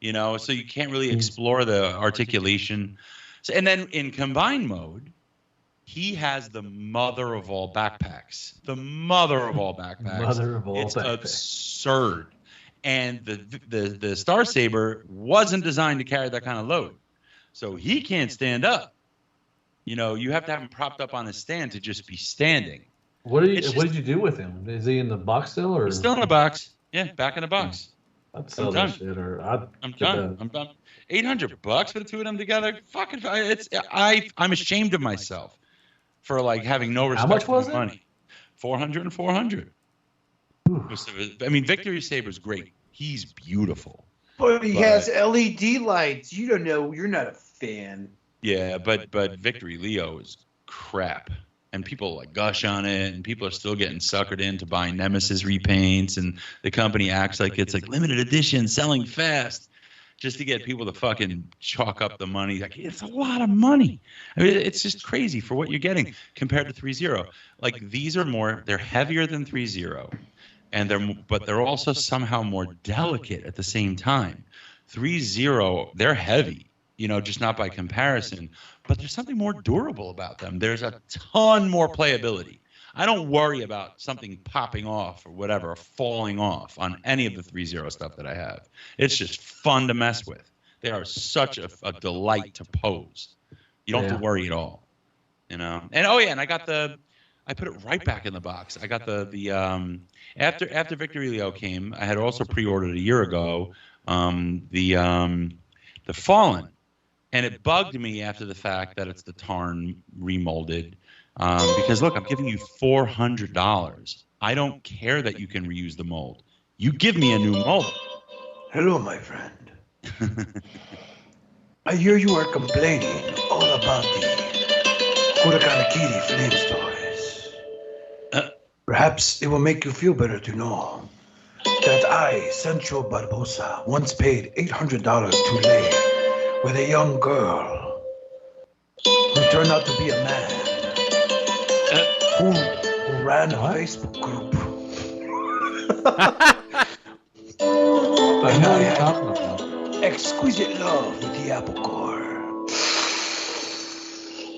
Speaker 3: So you can't really explore the articulation. So, and then in combined mode, he has the mother of all backpacks. The mother of all backpacks.
Speaker 4: Mother of all
Speaker 3: it's
Speaker 4: backpacks.
Speaker 3: absurd. And the Star Saber wasn't designed to carry that kind of load. So he can't stand up. You have to have him propped up on a stand to just be standing.
Speaker 4: What did you do with him? Is he in the box still, or
Speaker 3: He's still in the box. Yeah, back in the box.
Speaker 4: I'd sell
Speaker 3: I'm
Speaker 4: that
Speaker 3: done.
Speaker 4: shit, or
Speaker 3: I'm done. I'm done. $800 for the two of them together. Fucking, I'm ashamed of myself for like having no respect
Speaker 4: much
Speaker 3: for
Speaker 4: was
Speaker 3: my
Speaker 4: it?
Speaker 3: money. 400 and 400. I mean, Victory Saber's great. He's beautiful.
Speaker 5: But he has LED lights. You don't know. You're not a fan.
Speaker 3: Yeah, but Victory Leo is crap. And people like gush on it, and people are still getting suckered into buying Nemesis repaints, and the company acts like it's like limited edition, selling fast, just to get people to fucking chalk up the money. Like it's a lot of money. I mean, it's just crazy for what you're getting compared to 3.0. Like these are they're heavier than 3.0, but they're also somehow more delicate at the same time. 3.0, they're heavy. Just not by comparison, but there's something more durable about them. There's a ton more playability. I don't worry about something popping off or whatever, or falling off on any of the 3.0 stuff that I have. It's just fun to mess with. They are such a delight to pose. You don't have to worry at all, And and I got the I put it right back in the box. I got after Victory Leo came, I had also pre-ordered a year ago the Fallen, and it bugged me after the fact that it's the Tarn remolded. Because look, I'm giving you $400. I don't care that you can reuse the mold. You give me a new mold.
Speaker 9: Hello, my friend. I hear you are complaining all about the Kurakanakiri Flamestoys. Perhaps it will make you feel better to know that I, Sancho Barbosa, once paid $800 to lay with a young girl who turned out to be a man who ran a Facebook group. And I had exquisite love with the apple core.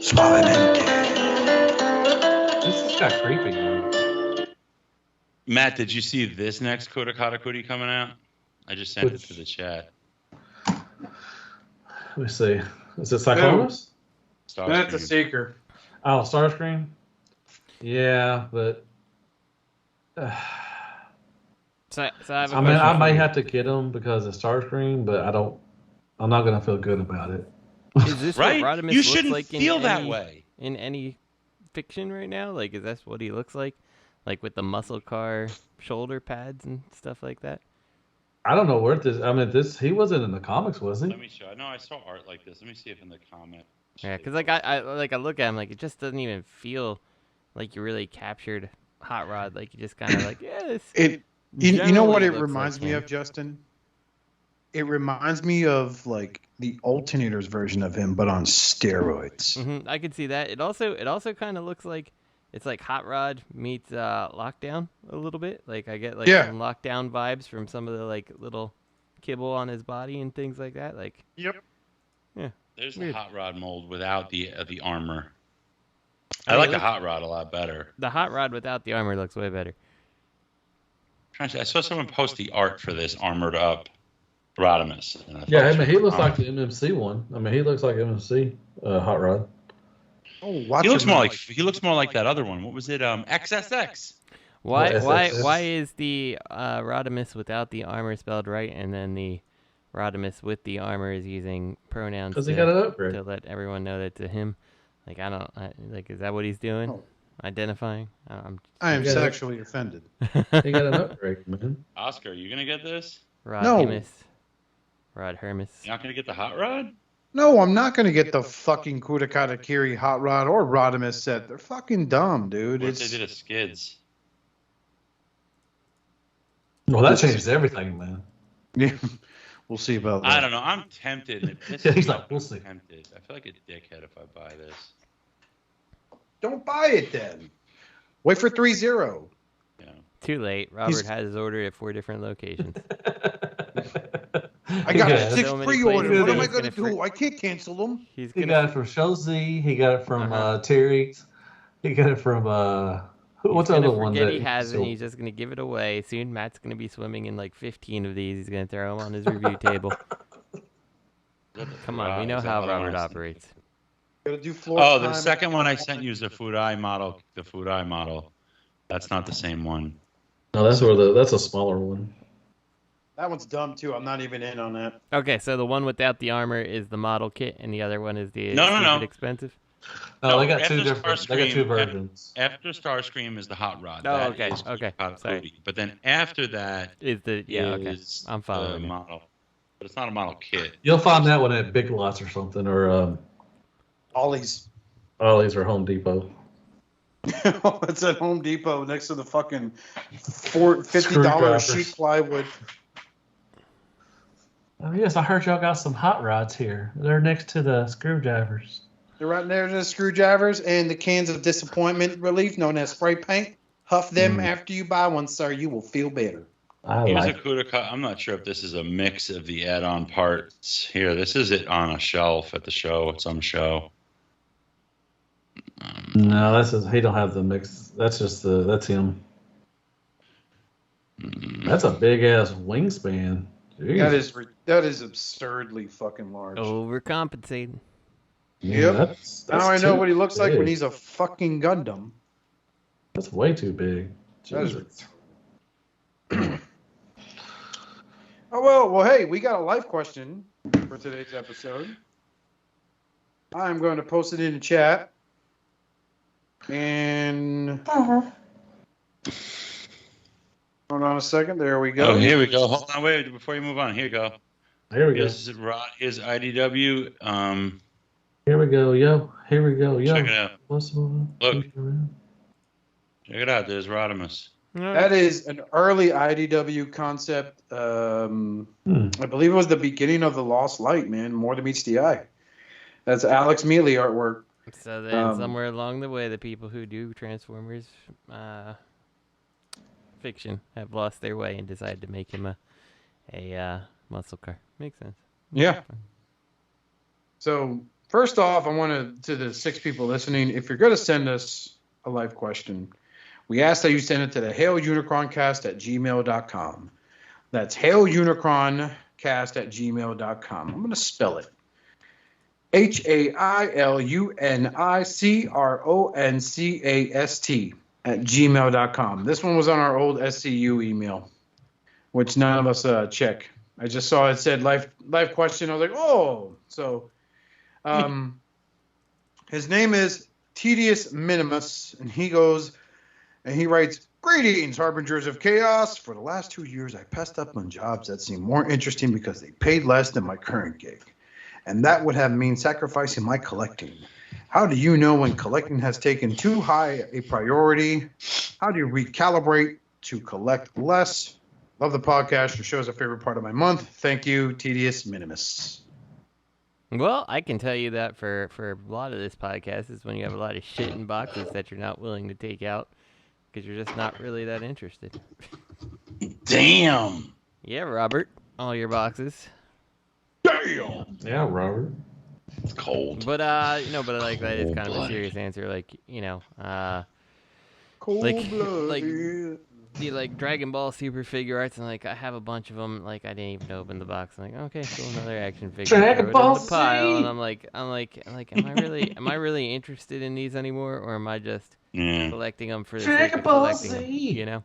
Speaker 9: Suavemente.
Speaker 4: This has got creepy, man.
Speaker 3: Matt, did you see this next Kodakatakuri coming out? I just sent it to the chat.
Speaker 4: Let me see. Is it Cyclonus?
Speaker 5: That's a Seeker.
Speaker 4: Oh, Starscream? Yeah, but...
Speaker 6: So I have a
Speaker 4: I mean, I
Speaker 6: question
Speaker 4: may
Speaker 6: for you.
Speaker 4: have to get them because of Starscream, but I'm not going to feel good about it.
Speaker 6: Is this
Speaker 3: Right?
Speaker 6: what Rodimus
Speaker 3: You
Speaker 6: looks
Speaker 3: shouldn't
Speaker 6: like
Speaker 3: feel
Speaker 6: in
Speaker 3: that
Speaker 6: any,
Speaker 3: way.
Speaker 6: in any fiction right now? Like, is that what he looks like? Like with the muscle car shoulder pads and stuff like that?
Speaker 4: I don't know where this... I mean, he wasn't in the comics, was he?
Speaker 3: Let me show. No, I saw art like this. Let me see if in the comment.
Speaker 6: Yeah, because like I look at him, like it just doesn't even feel like you really captured Hot Rod. Like you just kind of like, yeah, this
Speaker 5: You know what
Speaker 6: generally
Speaker 5: it
Speaker 6: looks
Speaker 5: reminds
Speaker 6: like
Speaker 5: me
Speaker 6: him.
Speaker 5: of, Justin? It reminds me of like the Alternators version of him, but on steroids.
Speaker 6: I could see that. It also kind of looks like it's like Hot Rod meets Lockdown a little bit. Like I get like some Lockdown vibes from some of the like little kibble on his body and things like that. Like
Speaker 5: Yep.
Speaker 6: yeah,
Speaker 3: There's
Speaker 6: weird.
Speaker 3: the Hot Rod mold without the armor. I like the Hot Rod a lot better.
Speaker 6: The Hot Rod without the armor looks way better.
Speaker 3: I saw someone post the art for this armored up Rodimus. and I thought
Speaker 4: Yeah,
Speaker 3: it
Speaker 4: I mean,
Speaker 3: was
Speaker 4: he looks
Speaker 3: fun.
Speaker 4: like the MMC one. I mean, he looks like MMC Hot Rod.
Speaker 5: Oh, watch
Speaker 3: He looks
Speaker 5: him.
Speaker 3: more like that other one. What was it? XSX.
Speaker 6: Why
Speaker 4: Well,
Speaker 6: why
Speaker 4: SS.
Speaker 6: why is the Rodimus without the armor spelled right, and then the Rodimus with the armor is using pronouns
Speaker 4: Because he got an
Speaker 6: to
Speaker 4: upgrade.
Speaker 6: let everyone know that to him? Like like is that what he's doing?
Speaker 5: Oh.
Speaker 6: Identifying?
Speaker 5: I am
Speaker 4: Yeah.
Speaker 5: sexually offended.
Speaker 4: He got an upgrade, man.
Speaker 3: Oscar, you gonna get this?
Speaker 6: Rodimus. Rod Hermes.
Speaker 3: You're not gonna get the Hot Rod?
Speaker 5: No, I'm not going to get the fucking Kudakatakiri Hot Rod or Rodimus set. They're fucking dumb, dude.
Speaker 3: What if
Speaker 5: It's
Speaker 3: they did a Skids?
Speaker 4: Well, that changes everything, man.
Speaker 5: Yeah, we'll see about that.
Speaker 3: I don't know. I'm tempted. And
Speaker 4: Yeah, he's like, we'll see.
Speaker 3: Tempted. I feel like a dickhead if I buy this.
Speaker 5: Don't buy it then. Wait for 3-0.
Speaker 3: You know.
Speaker 6: Too late. Robert has his order at 4 different locations.
Speaker 5: I got
Speaker 4: Yeah.
Speaker 5: 6
Speaker 6: So many
Speaker 5: pre-orders.
Speaker 6: places
Speaker 5: What am I
Speaker 6: he's
Speaker 5: going to
Speaker 6: gonna
Speaker 5: do? I can't cancel them.
Speaker 6: He's
Speaker 4: He
Speaker 6: gonna
Speaker 4: got it from Shozi. He got it from Terry's. He got it from what's the
Speaker 6: gonna
Speaker 4: other one
Speaker 6: forget
Speaker 4: that
Speaker 6: he has it, and
Speaker 4: sold?
Speaker 6: he's just gonna give it away. Soon Matt's gonna be swimming in like 15 of these. He's gonna throw them on his review table. Come on, we know how Robert operates.
Speaker 5: Got to do floor
Speaker 3: Oh, the
Speaker 5: time.
Speaker 3: second one I sent you is the Fudai model. The Fudai model. That's not the same one.
Speaker 4: No, that's a smaller one.
Speaker 5: That one's dumb too. I'm not even in on that.
Speaker 6: Okay, so the one without the armor is the model kit, and the other one is the
Speaker 3: No.
Speaker 6: stupid expensive.
Speaker 4: No, they got
Speaker 3: after
Speaker 4: two different. They got two
Speaker 3: Starscream-
Speaker 4: versions.
Speaker 3: After Starscream is the Hot Rod.
Speaker 6: Oh,
Speaker 3: That
Speaker 6: okay,
Speaker 3: is
Speaker 6: okay,
Speaker 3: Katakuri.
Speaker 6: sorry.
Speaker 3: But then after that
Speaker 6: Is the okay?
Speaker 3: is
Speaker 6: I'm following
Speaker 3: the
Speaker 6: you.
Speaker 3: model. But it's not a model kit.
Speaker 4: You'll find that one at Big Lots or something, or
Speaker 5: Ollie's.
Speaker 4: Ollie's or Home Depot.
Speaker 5: It's at Home Depot next to the fucking $50
Speaker 4: Screwdrivers.
Speaker 5: sheet plywood.
Speaker 4: Oh yes, I heard y'all got some hot rods here. They're next to the screwdrivers.
Speaker 5: They're right there, the screwdrivers and the cans of disappointment relief known as spray paint. Huff them after you buy one, sir. You will feel better.
Speaker 4: I
Speaker 3: Here's
Speaker 4: like.
Speaker 3: a Kudaka. I'm not sure if this is a mix of the add-on parts. Here, this is it on a shelf at the show, at some show.
Speaker 4: No, he don't have the mix. That's just that's him. That's a big ass wingspan. Jeez.
Speaker 5: That is absurdly fucking large.
Speaker 6: Overcompensating.
Speaker 4: Yeah,
Speaker 5: Yep.
Speaker 4: that's
Speaker 5: Now I know
Speaker 4: too
Speaker 5: what he looks like when
Speaker 4: big.
Speaker 5: he's a fucking Gundam.
Speaker 4: That's way too big.
Speaker 5: That is
Speaker 4: Jesus.
Speaker 5: Oh, well, hey, we got a life question for today's episode. I'm going to post it in the chat. And hold on a second. There we go.
Speaker 3: Oh, here we go. Hold on, wait, before you move on. Here you go.
Speaker 4: Here we go.
Speaker 3: Here's IDW.
Speaker 4: Here we go, yo. Here we go, yo.
Speaker 3: Check it out.
Speaker 4: What's on?
Speaker 3: Look. Check it out. There's Rodimus.
Speaker 5: That is an early IDW concept. I believe it was the beginning of the Lost Light, man. More than meets the eye. That's Alex Mealy artwork.
Speaker 6: So then somewhere along the way, the people who do Transformers fiction have lost their way and decided to make him a muscle car. Makes sense.
Speaker 5: Yeah. So first off, I wanted to the 6 people listening, if you're going to send us a live question, we ask that you send it to the Hailunicroncast@gmail.com. That's Hailunicroncast@gmail.com. I'm going to spell it. Hailunicroncast@gmail.com. This one was on our old SCU email, which none of us check. I just saw it said live question. I was like, oh. So his name is Tedious Minimus, and he writes, greetings, harbingers of chaos. For the last 2 years, I passed up on jobs that seemed more interesting because they paid less than my current gig. And that would have meant sacrificing my collecting. How do you know when collecting has taken too high a priority? How do you recalibrate to collect less? Love the podcast. Your show is a favorite part of my month. Thank you, Tedious Minimus.
Speaker 6: Well, I can tell you that for a lot of this podcast is when you have a lot of shit in boxes that you're not willing to take out because you're just not really that interested.
Speaker 3: Damn.
Speaker 6: Yeah, Robert. All your boxes.
Speaker 3: Damn.
Speaker 4: Yeah, Robert.
Speaker 3: It's cold.
Speaker 6: But like that is kind of a serious answer. Like,
Speaker 5: Cold-blooded.
Speaker 6: the like Dragon Ball Super figure arts, and like I have a bunch of them. Like I didn't even open the box. I'm like, okay, cool, another action figure.
Speaker 4: Dragon Ball
Speaker 6: the pile,
Speaker 4: Z!
Speaker 6: and I'm like, am I really interested in these anymore, or am I just collecting them for the sake
Speaker 4: Dragon
Speaker 6: of
Speaker 4: Ball
Speaker 6: collecting them?
Speaker 4: Z!
Speaker 6: You know.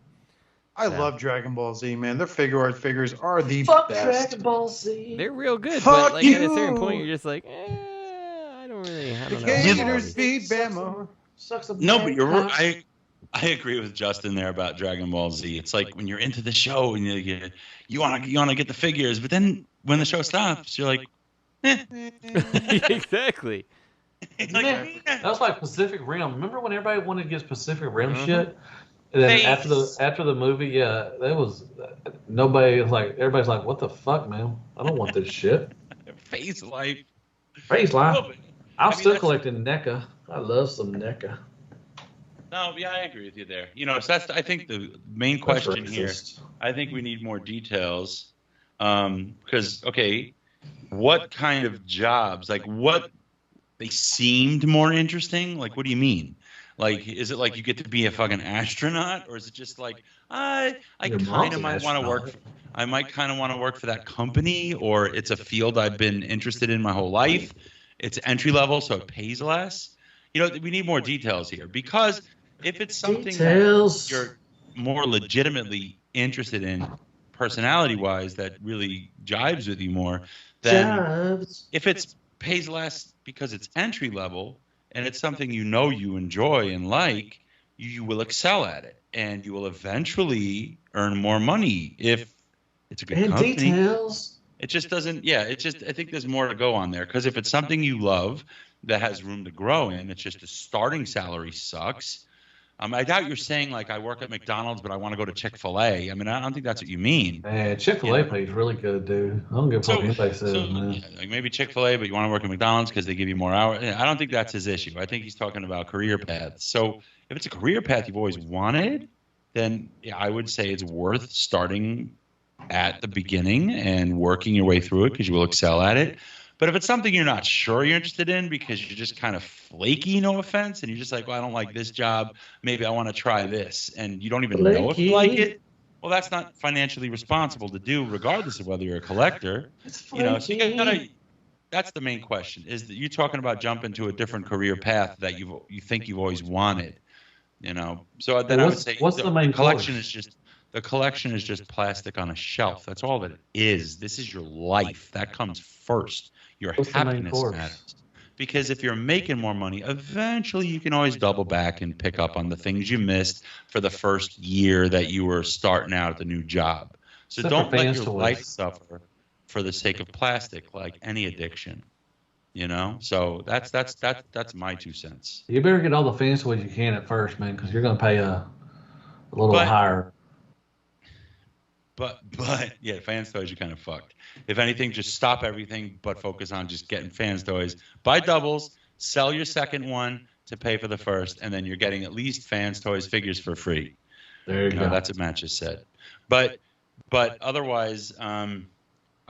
Speaker 5: I love Dragon Ball Z, man. Their figure art figures are the
Speaker 4: Fuck
Speaker 5: best.
Speaker 4: Dragon Ball Z.
Speaker 6: They're real good,
Speaker 5: Fuck
Speaker 6: but like at a
Speaker 5: you!
Speaker 6: certain point, you're just like, I don't know.
Speaker 5: Gators beat Bama.
Speaker 3: No, but you're right. I agree with Justin there about Dragon Ball Z. It's like when you're into the show and you want to get the figures, but then when the show stops, you're like,
Speaker 6: Exactly.
Speaker 3: It's
Speaker 4: Man, that was like Pacific Rim. Remember when everybody wanted to get Pacific Rim shit? And then after the movie, yeah, that was nobody was like everybody's like, what the fuck, man? I don't want this shit.
Speaker 3: Phase Life.
Speaker 4: Phase Life.
Speaker 3: No, but,
Speaker 4: I'm still collecting NECA. I love some NECA.
Speaker 3: No, yeah, I agree with you there. So that's I think the main question here. I think we need more details because what kind of jobs? Like what they seemed more interesting? Like what do you mean? Like is it like you get to be a fucking astronaut, or is it just like I kind of might want to work? I might kind of want to work for that company, or it's a field I've been interested in my whole life. It's entry level, so it pays less. We need more details here because if it's something that you're more legitimately interested in, personality-wise, that really jives with you more, then if it pays less because it's entry level and it's something you enjoy and like, you will excel at it, and you will eventually earn more money if it's a good company.
Speaker 4: Details.
Speaker 3: It just doesn't. Yeah, I think there's more to go on there because if it's something you love that has room to grow in, it's just the starting salary sucks. I doubt you're saying like I work at McDonald's, but I want to go to Chick-fil-A. I mean, I don't think that's what you mean.
Speaker 4: Man, Chick-fil-A pays really good, dude. I don't give a fuck what anybody says, man.
Speaker 3: Yeah, like maybe Chick-fil-A, but you want to work at McDonald's because they give you more hours. I don't think that's his issue. I think he's talking about career paths. So if it's a career path you've always wanted, then yeah, I would say it's worth starting at the beginning and working your way through it because you will excel at it. But if it's something you're not sure you're interested in because you're just kind of flaky, no offense, and you're just like, well, I don't like this job, maybe I want to try this, and you don't even know if you like it, well, that's not financially responsible to do regardless of whether you're a collector. So that's the main question, is that you're talking about jumping to a different career path that you think you've always wanted. You know, so then I would say
Speaker 4: what's the main
Speaker 3: collection
Speaker 4: course?
Speaker 3: is just the collection is just plastic on a shelf. That's all that it is. This is your life. That comes first. Your
Speaker 4: What's the main
Speaker 3: happiness
Speaker 4: course?
Speaker 3: matters. Because if you're making more money, eventually you can always double back and pick up on the things you missed for the first year that you were starting out at the new job. So
Speaker 4: Except
Speaker 3: don't
Speaker 4: for
Speaker 3: let
Speaker 4: fans
Speaker 3: your
Speaker 4: toys.
Speaker 3: life suffer for the sake of plastic, like any addiction. You know, so that's my 2 cents.
Speaker 4: You better get all the fans toys you can at first, man, because you're going to pay a little higher.
Speaker 3: But yeah, fans toys, you're kind of fucked. If anything, just stop everything, but focus on just getting fans toys. Buy doubles, sell your second one to pay for the first, and then you're getting at least fans toys figures for free.
Speaker 4: There you go.
Speaker 3: That's what Matt just said. But otherwise,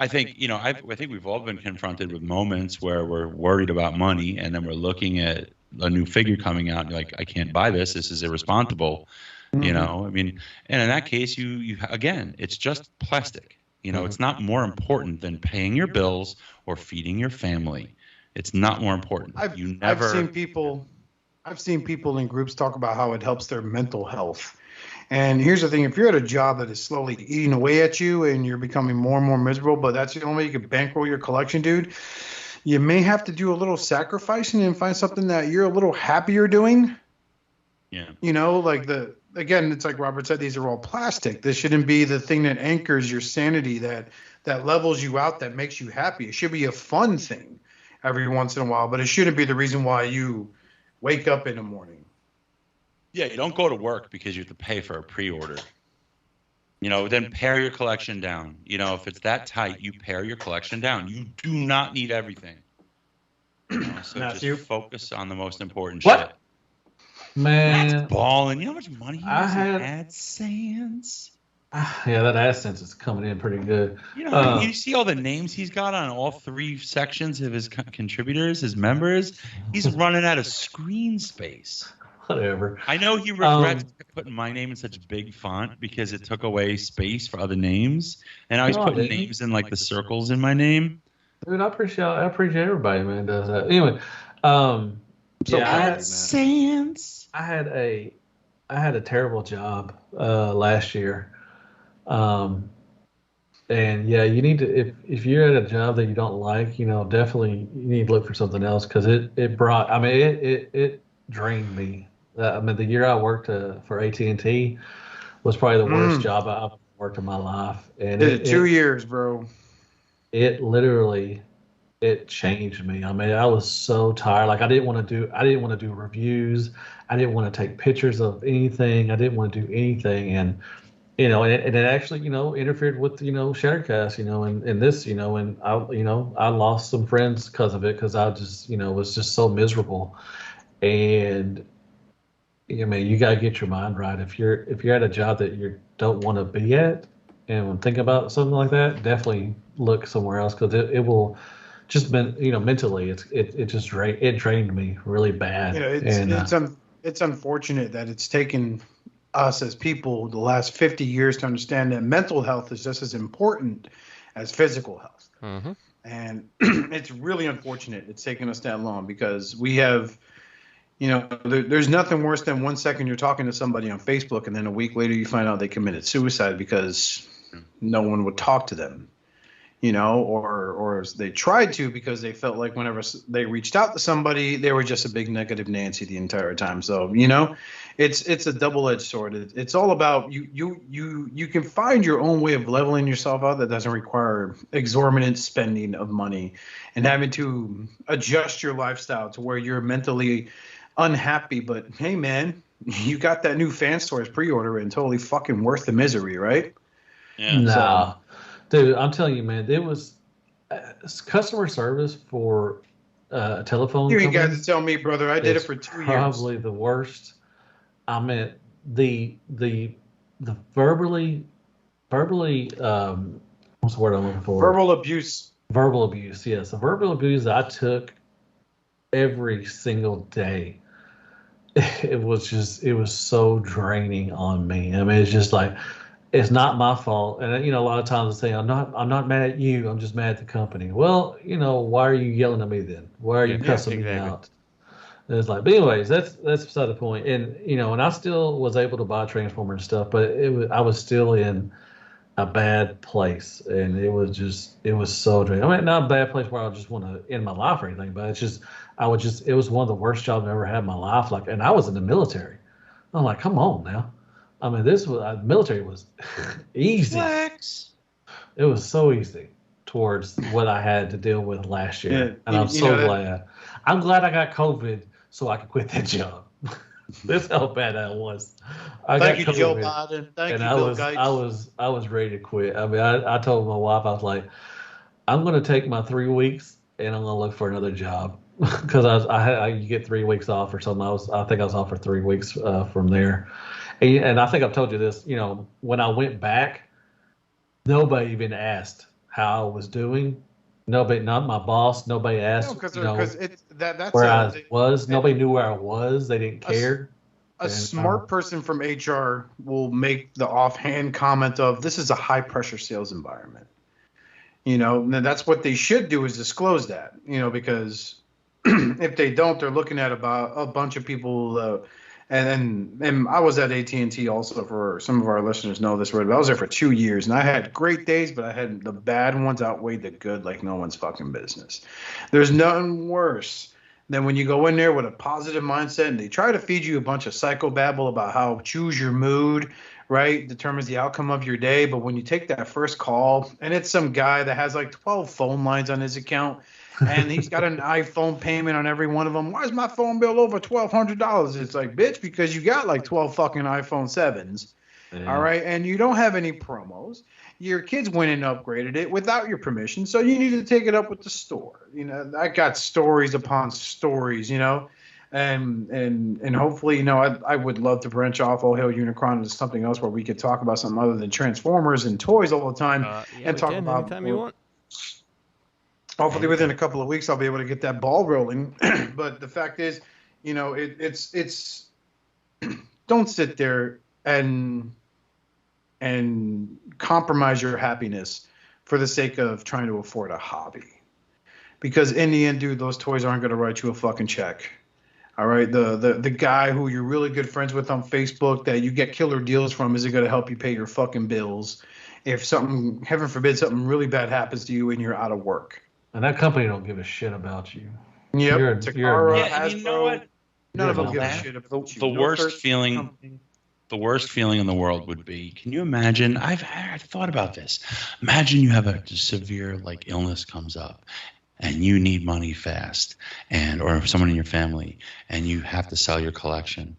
Speaker 3: I think I think we've all been confronted with moments where we're worried about money, and then we're looking at a new figure coming out, and you're like, I can't buy this. This is irresponsible. You know, I mean, and in that case, you again, it's just plastic. You know, it's not more important than paying your bills or feeding your family. It's not more important.
Speaker 5: I've seen people in groups talk about how it helps their mental health. And here's the thing: if you're at a job that is slowly eating away at you and you're becoming more and more miserable, but that's the only way you can bankroll your collection, dude, you may have to do a little sacrificing and find something that you're a little happier doing.
Speaker 3: Yeah.
Speaker 5: You know, like again, it's like Robert said, these are all plastic. This shouldn't be the thing that anchors your sanity, that levels you out, that makes you happy. It should be a fun thing every once in a while, but it shouldn't be the reason why you wake up in the morning.
Speaker 3: Yeah, you don't go to work because you have to pay for a pre-order. You know, then pare your collection down. You know, if it's that tight, you pare your collection down. You do not need everything. You know, so just focus on the most important shit.
Speaker 4: Man,
Speaker 3: balling. You know how much money he has
Speaker 4: had
Speaker 3: in AdSense?
Speaker 4: Yeah, that AdSense is coming in pretty good.
Speaker 3: You know, you see all the names he's got on all 3 sections of his contributors, his members. He's running out of screen space.
Speaker 4: Whatever.
Speaker 3: I know he regrets putting my name in such big font because it took away space for other names, and now he's putting names in like the circles in my name.
Speaker 4: Dude, I appreciate everybody, man, does that. Anyway,
Speaker 3: AdSense.
Speaker 4: I had a terrible job last year, and yeah, you need to if you're at a job that you don't like, you know, definitely you need to look for something else because it drained me. I mean, the year I worked for AT&T was probably the worst job I've worked in my life, and
Speaker 5: Did it 2 years, bro.
Speaker 4: It literally. It changed me. I mean, I was so tired. Like I didn't want to do reviews. I didn't want to take pictures of anything. I didn't want to do anything. And, you know, and it actually, you know, interfered with, you know, Shattered Cast, you know, and this, you know, and I lost some friends because of it. Cause I just, you know, was just so miserable. And I mean, you got to get your mind right. If you're at a job that you don't want to be at and think about something like that, definitely look somewhere else. Cause it will, just mentally, it drained me really bad.
Speaker 5: You know, it's unfortunate that it's taken us as people the last 50 years to understand that mental health is just as important as physical health.
Speaker 6: Mm-hmm.
Speaker 5: And it's really unfortunate it's taken us that long because we have, you know, there's nothing worse than 1 second you're talking to somebody on Facebook and then a week later you find out they committed suicide because no one would talk to them. You know, or they tried to because they felt like whenever they reached out to somebody, they were just a big negative Nancy the entire time. So, you know, it's a double-edged sword. It's all about you can find your own way of leveling yourself out that doesn't require exorbitant spending of money and having to adjust your lifestyle to where you're mentally unhappy. But hey, man, you got that new fan stores pre-order and totally fucking worth the misery, right?
Speaker 3: Yeah.
Speaker 4: No.
Speaker 5: So,
Speaker 4: dude, I'm telling you, man, it was customer service for a telephone
Speaker 5: you ain't
Speaker 4: company.
Speaker 5: got to tell me, brother. I did it for 2 years.
Speaker 4: Probably the worst. I mean, the verbally, what's the word I'm looking for?
Speaker 5: Verbal abuse.
Speaker 4: Verbal abuse, yes. The verbal abuse I took every single day. It was so draining on me. I mean, it's just like, it's not my fault. And, you know, a lot of times I say, I'm not mad at you. I'm just mad at the company. Well, you know, why are you yelling at me then? Why are you cussing me out? It's like, but anyways, that's beside the point. And and I still was able to buy Transformer and stuff, but I was still in a bad place, and it was so draining. I mean, not a bad place where I just want to end my life or anything, but it was one of the worst jobs I've ever had in my life. Like, and I was in the military. I'm like, come on now. I mean, military was easy.
Speaker 3: Flex.
Speaker 4: It was so easy towards what I had to deal with last year,
Speaker 5: Yeah,
Speaker 4: and I'm so glad. I'm glad I got COVID so I could quit that job. That's how bad that was.
Speaker 5: Thank you, Joe Biden. Thank you, Bill Gates.
Speaker 4: I was ready to quit. I mean, I told my wife, I was like, I'm going to take my 3 weeks and I'm going to look for another job because you get 3 weeks off or something. I think I was off for 3 weeks from there, and I think I've told you this. When I went back, nobody even asked how I was doing. Nobody, not my boss. Nobody asked.
Speaker 5: Because that's
Speaker 4: where I was. Nobody knew where I was. They didn't care.
Speaker 5: A smart person from HR will make the offhand comment of, "This is a high pressure sales environment." And that's what they should do, is disclose that. Because if they don't, they're looking at about a bunch of people. And I was at AT&T also, for some of our listeners know this, but I was there for 2 years, and I had great days, but I had the bad ones outweighed the good like no one's fucking business. There's nothing worse than when you go in there with a positive mindset and they try to feed you a bunch of psychobabble about how choose your mood, right, determines the outcome of your day. But when you take that first call and it's some guy that has like 12 phone lines on his account, and he's got an iPhone payment on every one of them. Why is my phone bill over $1,200? It's like, bitch, because you got like 12 fucking iPhone 7s. Yeah. All right. And you don't have any promos. Your kids went and upgraded it without your permission. So you need to take it up with the store. I got stories upon stories, and hopefully, I would love to branch off Hail Unicron into something else where we could talk about something other than Transformers and toys all the time and talk about
Speaker 6: anytime you want.
Speaker 5: Hopefully within a couple of weeks, I'll be able to get that ball rolling. But the fact is, it's don't sit there and compromise your happiness for the sake of trying to afford a hobby. Because in the end, dude, those toys aren't going to write you a fucking check. All right, the guy who you're really good friends with on Facebook that you get killer deals from isn't going to help you pay your fucking bills if something, heaven forbid, something really bad happens to you and you're out of work.
Speaker 4: And that company don't give a shit about you.
Speaker 5: Yep.
Speaker 3: Takara, Hasbro, you know what?
Speaker 5: None of them give a shit about you.
Speaker 3: The worst feeling in the world would be, can you imagine? I've thought about this. Imagine you have a severe illness comes up, and you need money fast, or someone in your family, and you have to sell your collection,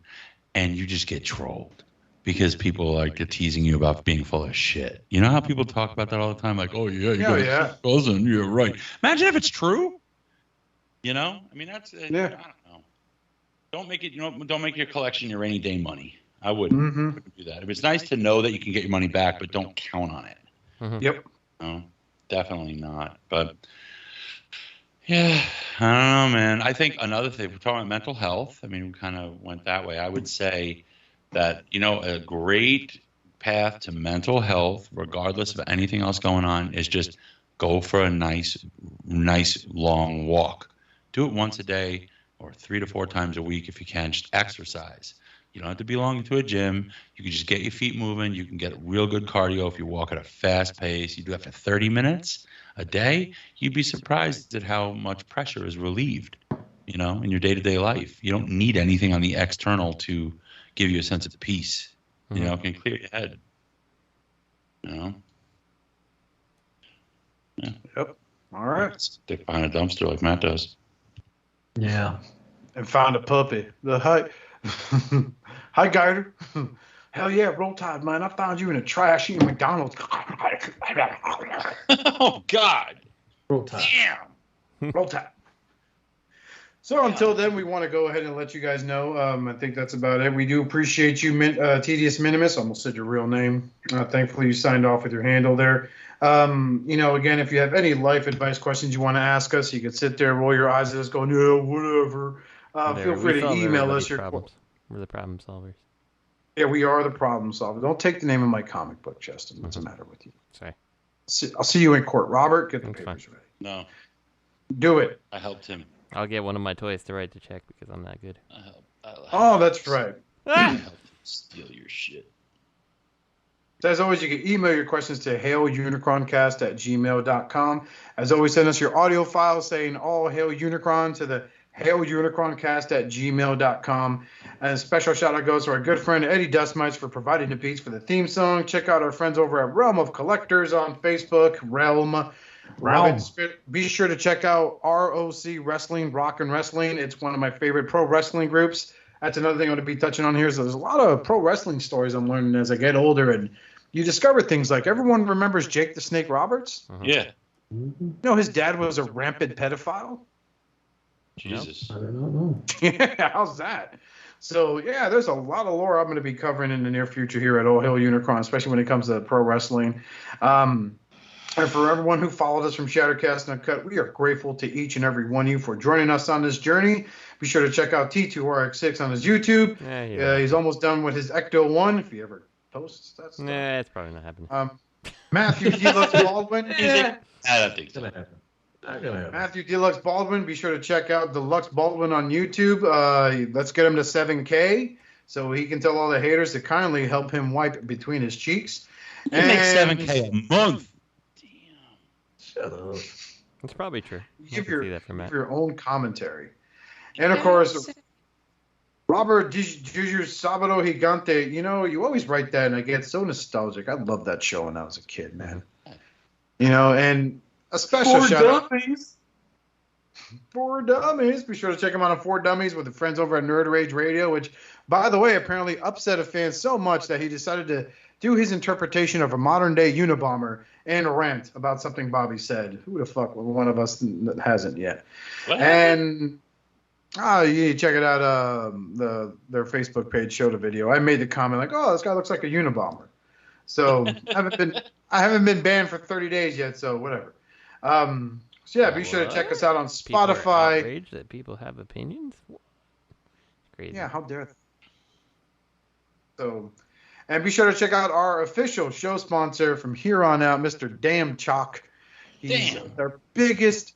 Speaker 3: and you just get trolled. Because people are teasing you about being full of shit. You know how people talk about that all the time? Like, oh, yeah, you got a cousin. You're right. Imagine if it's true. I mean, that's I don't know. Don't make it. Don't make your collection your rainy day money. I wouldn't do that. It's nice to know that you can get your money back, but don't count on it.
Speaker 6: Mm-hmm.
Speaker 5: Yep.
Speaker 3: No, definitely not. But yeah, I don't know, man. I think another thing, we're talking about mental health. I mean, we kind of went that way. I would say that, a great path to mental health, regardless of anything else going on, is just go for a nice long walk. Do it once a day or 3 to 4 times a week if you can. Just exercise. You don't have to belong to a gym. You can just get your feet moving. You can get real good cardio if you walk at a fast pace. You do that for 30 minutes a day. You'd be surprised at how much pressure is relieved, in your day-to-day life. You don't need anything on the external to give you a sense of peace. It can clear your head. Yeah.
Speaker 5: Yep. All right.
Speaker 3: Stick behind a dumpster like Matt does.
Speaker 4: Yeah.
Speaker 5: And find a puppy. Hi, Geider. Hell yeah, Roll Tide, man. I found you in a trash eating McDonald's.
Speaker 3: Oh, God.
Speaker 4: Roll Tide.
Speaker 5: Damn. Roll Tide. So until then, we want to go ahead and let you guys know. I think that's about it. We do appreciate you, Tedious Minimus. I almost said your real name. Thankfully, you signed off with your handle there. Again, if you have any life advice questions you want to ask us, you can sit there, roll your eyes at us, going, yeah, whatever. Feel free to email us.
Speaker 6: We're the problem solvers.
Speaker 5: Yeah, we are the problem solvers. Don't take the name of my comic book, Justin. What's the matter with you?
Speaker 6: Sorry.
Speaker 5: I'll see you in court. Robert, get the papers ready.
Speaker 3: No.
Speaker 5: Do it.
Speaker 3: I helped him.
Speaker 6: I'll get one of my toys to write the check because I'm not good.
Speaker 5: Oh, that's right.
Speaker 3: I'll help steal your shit.
Speaker 5: So as always, you can email your questions to hailunicroncast@gmail.com. As always, send us your audio files saying all Hail Unicron to the hailunicroncast@gmail.com. And a special shout out goes to our good friend Eddie Dustmightz for providing the beats for the theme song. Check out our friends over at Realm of Collectors on Facebook. Realm. Be sure to check out ROC Wrestling, Rock and Wrestling. It's one of my favorite pro wrestling groups. That's another thing I want to be touching on here. So there's a lot of pro wrestling stories I'm learning as I get older, and you discover things like everyone remembers Jake the Snake Roberts.
Speaker 3: Yeah.
Speaker 5: You know his dad was a rampant pedophile.
Speaker 3: Jesus.
Speaker 4: I don't know.
Speaker 5: Yeah, how's that? So yeah, there's a lot of lore I'm going to be covering in the near future here at Hail Unicron, especially when it comes to pro wrestling. And for everyone who followed us from Shattered Cast Uncut, we are grateful to each and every one of you for joining us on this journey. Be sure to check out T2RX6 on his YouTube. He's almost done with his Ecto 1, if he ever posts that stuff.
Speaker 6: Nah, it's probably not happening.
Speaker 5: Matthew Deluxe Baldwin.
Speaker 3: I don't think so.
Speaker 5: Matthew Deluxe Baldwin. Be sure to check out Deluxe Baldwin on YouTube. Let's get him to 7K so he can tell all the haters to kindly help him wipe between his cheeks.
Speaker 3: He makes 7K a month.
Speaker 4: Shut up.
Speaker 6: It's probably true.
Speaker 5: Give
Speaker 6: I can see that from Matt.
Speaker 5: your own commentary. And, of course, Robert Duyjuy-sabado-gigante. You know, you always write that, and I get so nostalgic. I loved that show when I was a kid, man. You know, and a special shout out. For Dummies. Be sure to check him out on For Dummies with the friends over at Nerd Rage Radio, which, by the way, apparently upset a fan so much that he decided to do his interpretation of a modern-day Unabomber and rant about something Bobby said. Who the fuck? One of us hasn't yet.
Speaker 3: What?
Speaker 5: And you check it out. Their Facebook page showed a video. I made the comment like, "Oh, this guy looks like a Unabomber." So I haven't been banned for 30 days yet. So whatever. So yeah, be sure to check us out on
Speaker 6: People are
Speaker 5: Spotify.
Speaker 6: outraged that people have opinions? Crazy.
Speaker 5: Yeah, how dare they? So, and be sure to check out our official show sponsor from here on out, Mr. Damn Chalk. He's our biggest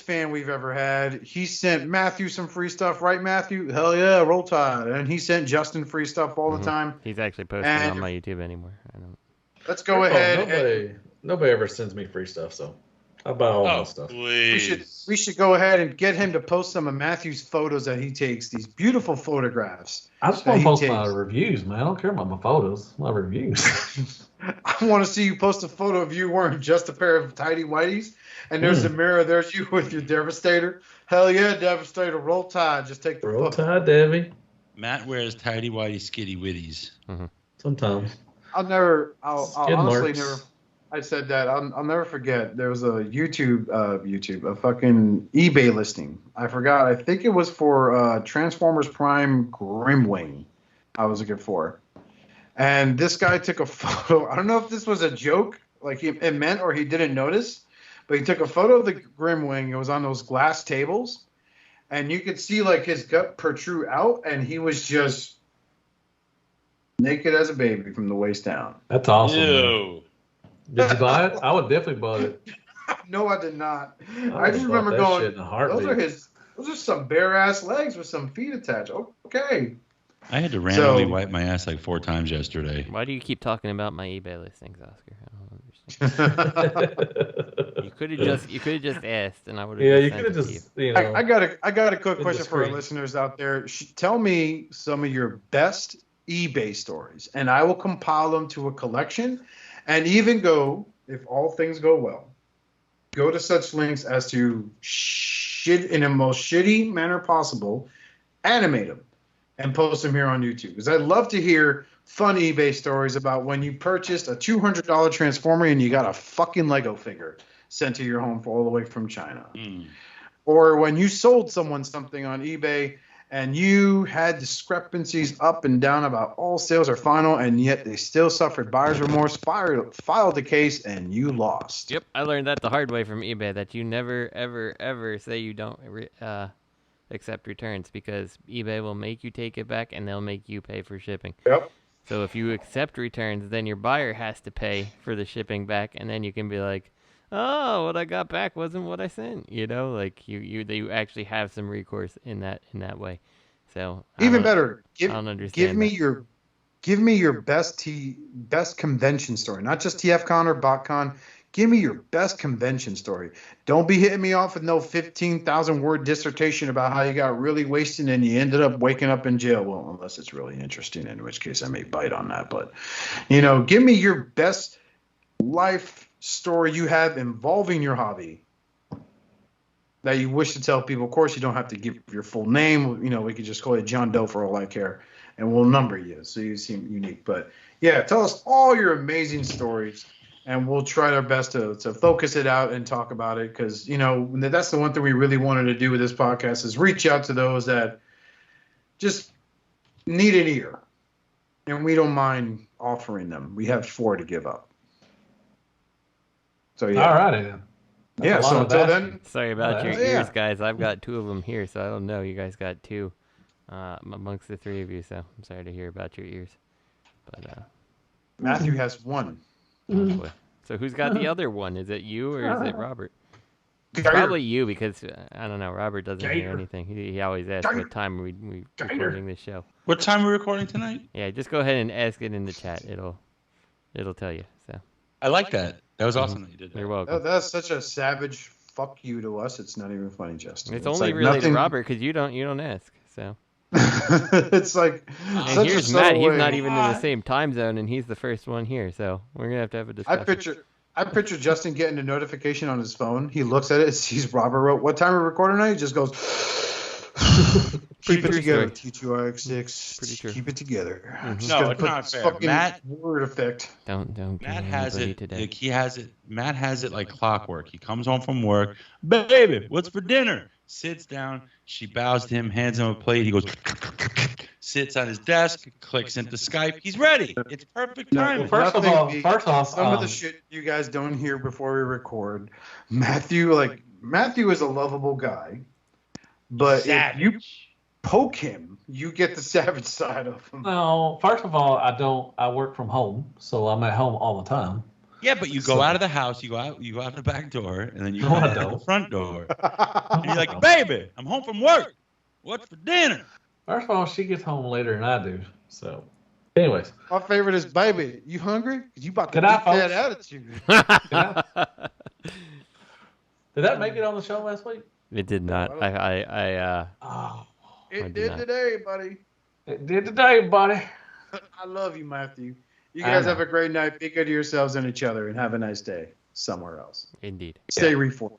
Speaker 5: fan we've ever had. He sent Matthew some free stuff, right, Matthew? Hell yeah, roll tide. And he sent Justin free stuff all the time.
Speaker 6: He's actually posting on my YouTube anymore. I don't.
Speaker 5: Let's go ahead.
Speaker 4: Nobody ever sends me free stuff, so I buy all my stuff.
Speaker 3: Please.
Speaker 5: We should go ahead and get him to post some of Matthew's photos that he takes. These beautiful photographs.
Speaker 4: I just want to post my reviews, man. I don't care about my photos. My reviews.
Speaker 5: I want to see you post a photo of you wearing just a pair of tidy whities, and there's a mirror. There's you with your Devastator. Hell yeah, Devastator. Roll Tide. Just take the
Speaker 4: Roll Tide, Debbie.
Speaker 3: Matt wears tidy whitey skitty witties.
Speaker 4: Sometimes.
Speaker 5: I'll honestly never. I said that. I'll never forget. There was a a fucking eBay listing. I forgot. I think it was for Transformers Prime Grimwing. I was looking for, and this guy took a photo. I don't know if this was a joke, like it meant, or he didn't notice, but he took a photo of the Grimwing. It was on those glass tables, and you could see like his gut protrude out, and he was just naked as a baby from the waist down.
Speaker 4: That's awesome.
Speaker 3: Ew.
Speaker 4: Did you buy it? I would definitely buy it.
Speaker 5: No, I did not. I just remember going, those are some bare ass legs with some feet attached. Okay.
Speaker 3: I had to randomly wipe my ass like 4 times yesterday.
Speaker 6: Why do you keep talking about my eBay listings, Oscar? I don't understand. You could have just asked, and I would have.
Speaker 4: Yeah, you could have just. You know,
Speaker 5: I got a quick question for our listeners out there. Tell me some of your best eBay stories, and I will compile them to a collection. And even go, if all things go well, go to such links as to in the most shitty manner possible, animate them, and post them here on YouTube. Because I'd love to hear fun eBay stories about when you purchased a $200 Transformer and you got a fucking Lego figure sent to your home all the way from China. Or when you sold someone something on eBay and you had discrepancies up and down about all sales are final, and yet they still suffered buyer's remorse, filed the case, and you lost.
Speaker 6: Yep, I learned that the hard way from eBay, that you never, ever, ever say you don't accept returns, because eBay will make you take it back, and they'll make you pay for shipping.
Speaker 5: Yep.
Speaker 6: So if you accept returns, then your buyer has to pay for the shipping back, and then you can be like, oh, what I got back wasn't what I sent. You know, like you actually have some recourse in that way. So
Speaker 5: Even better,
Speaker 6: I don't understand.
Speaker 5: Give me your best convention story, not just TFCon or BotCon. Give me your best convention story. Don't be hitting me off with no 15,000 word dissertation about how you got really wasted and you ended up waking up in jail. Well, unless it's really interesting, in which case I may bite on that. But, give me your best life story you have involving your hobby that you wish to tell people. Of course, you don't have to give your full name. We could just call you John Doe for all I care, and we'll number you so you seem unique. But, yeah, tell us all your amazing stories. And we'll try our best to focus it out and talk about it because, that's the one thing we really wanted to do with this podcast is reach out to those that just need an ear. And we don't mind offering them. We have 4 to give up. So, yeah.
Speaker 4: All righty, then.
Speaker 5: Yeah, so until then.
Speaker 6: Sorry about your ears, guys. I've got 2 of them here, so I don't know. You guys got 2 amongst the 3 of you, so I'm sorry to hear about your ears. But
Speaker 5: Matthew has 1.
Speaker 6: Oh boy. So who's got the other one? Is it you or is it Robert? It's probably you because I don't know. Robert doesn't hear anything. He always asks what time we recording this show.
Speaker 3: What time are we recording tonight?
Speaker 6: Yeah, just go ahead and ask it in the chat. It'll tell you. So
Speaker 3: I like that. That was awesome that you did that.
Speaker 6: You're welcome.
Speaker 5: That's such a savage fuck you to us. It's not even funny, Justin.
Speaker 6: It's only really to Robert because you don't ask. So.
Speaker 5: It's like
Speaker 6: and here's Matt. He's not even in the same time zone, and he's the first one here. So we're gonna have to have a discussion.
Speaker 5: I picture Justin getting a notification on his phone. He looks at it, sees Robert wrote, "What time are we recording tonight?" He just goes, "Keep it together, T2RX6. Keep it together."
Speaker 3: No, it's not fair. Matt
Speaker 5: word effect.
Speaker 6: Don't.
Speaker 3: Matt has it.
Speaker 6: Today.
Speaker 3: Like he has it. Matt has it like clockwork. He comes home from work. Baby, what's for dinner? Sits down. She bows to him, hands him a plate. He goes, sits on his desk, clicks into Skype. He's ready. It's perfect timing.
Speaker 4: First off,
Speaker 5: some of the shit you guys don't hear before we record. Matthew is a lovable guy, but if you poke him, you get the savage side of him.
Speaker 4: No, first of all, I work from home, so I'm at home all the time.
Speaker 3: Yeah, but you go out of the house, you go out the back door, and then you go out the front door. And you're like, baby, I'm home from work. What's for dinner?
Speaker 4: First of all, she gets home later than I do. So, anyways.
Speaker 5: My favorite is, baby, you hungry? You about to
Speaker 4: Good
Speaker 5: eat
Speaker 4: night,
Speaker 5: that attitude.
Speaker 4: Did that make it on the show last week?
Speaker 6: It did not.
Speaker 5: It did today, buddy.
Speaker 4: It did today, buddy.
Speaker 5: I love you, Matthew. You guys have a great night. Be good to yourselves and each other, and have a nice day somewhere else.
Speaker 6: Indeed.
Speaker 5: Stay reformed.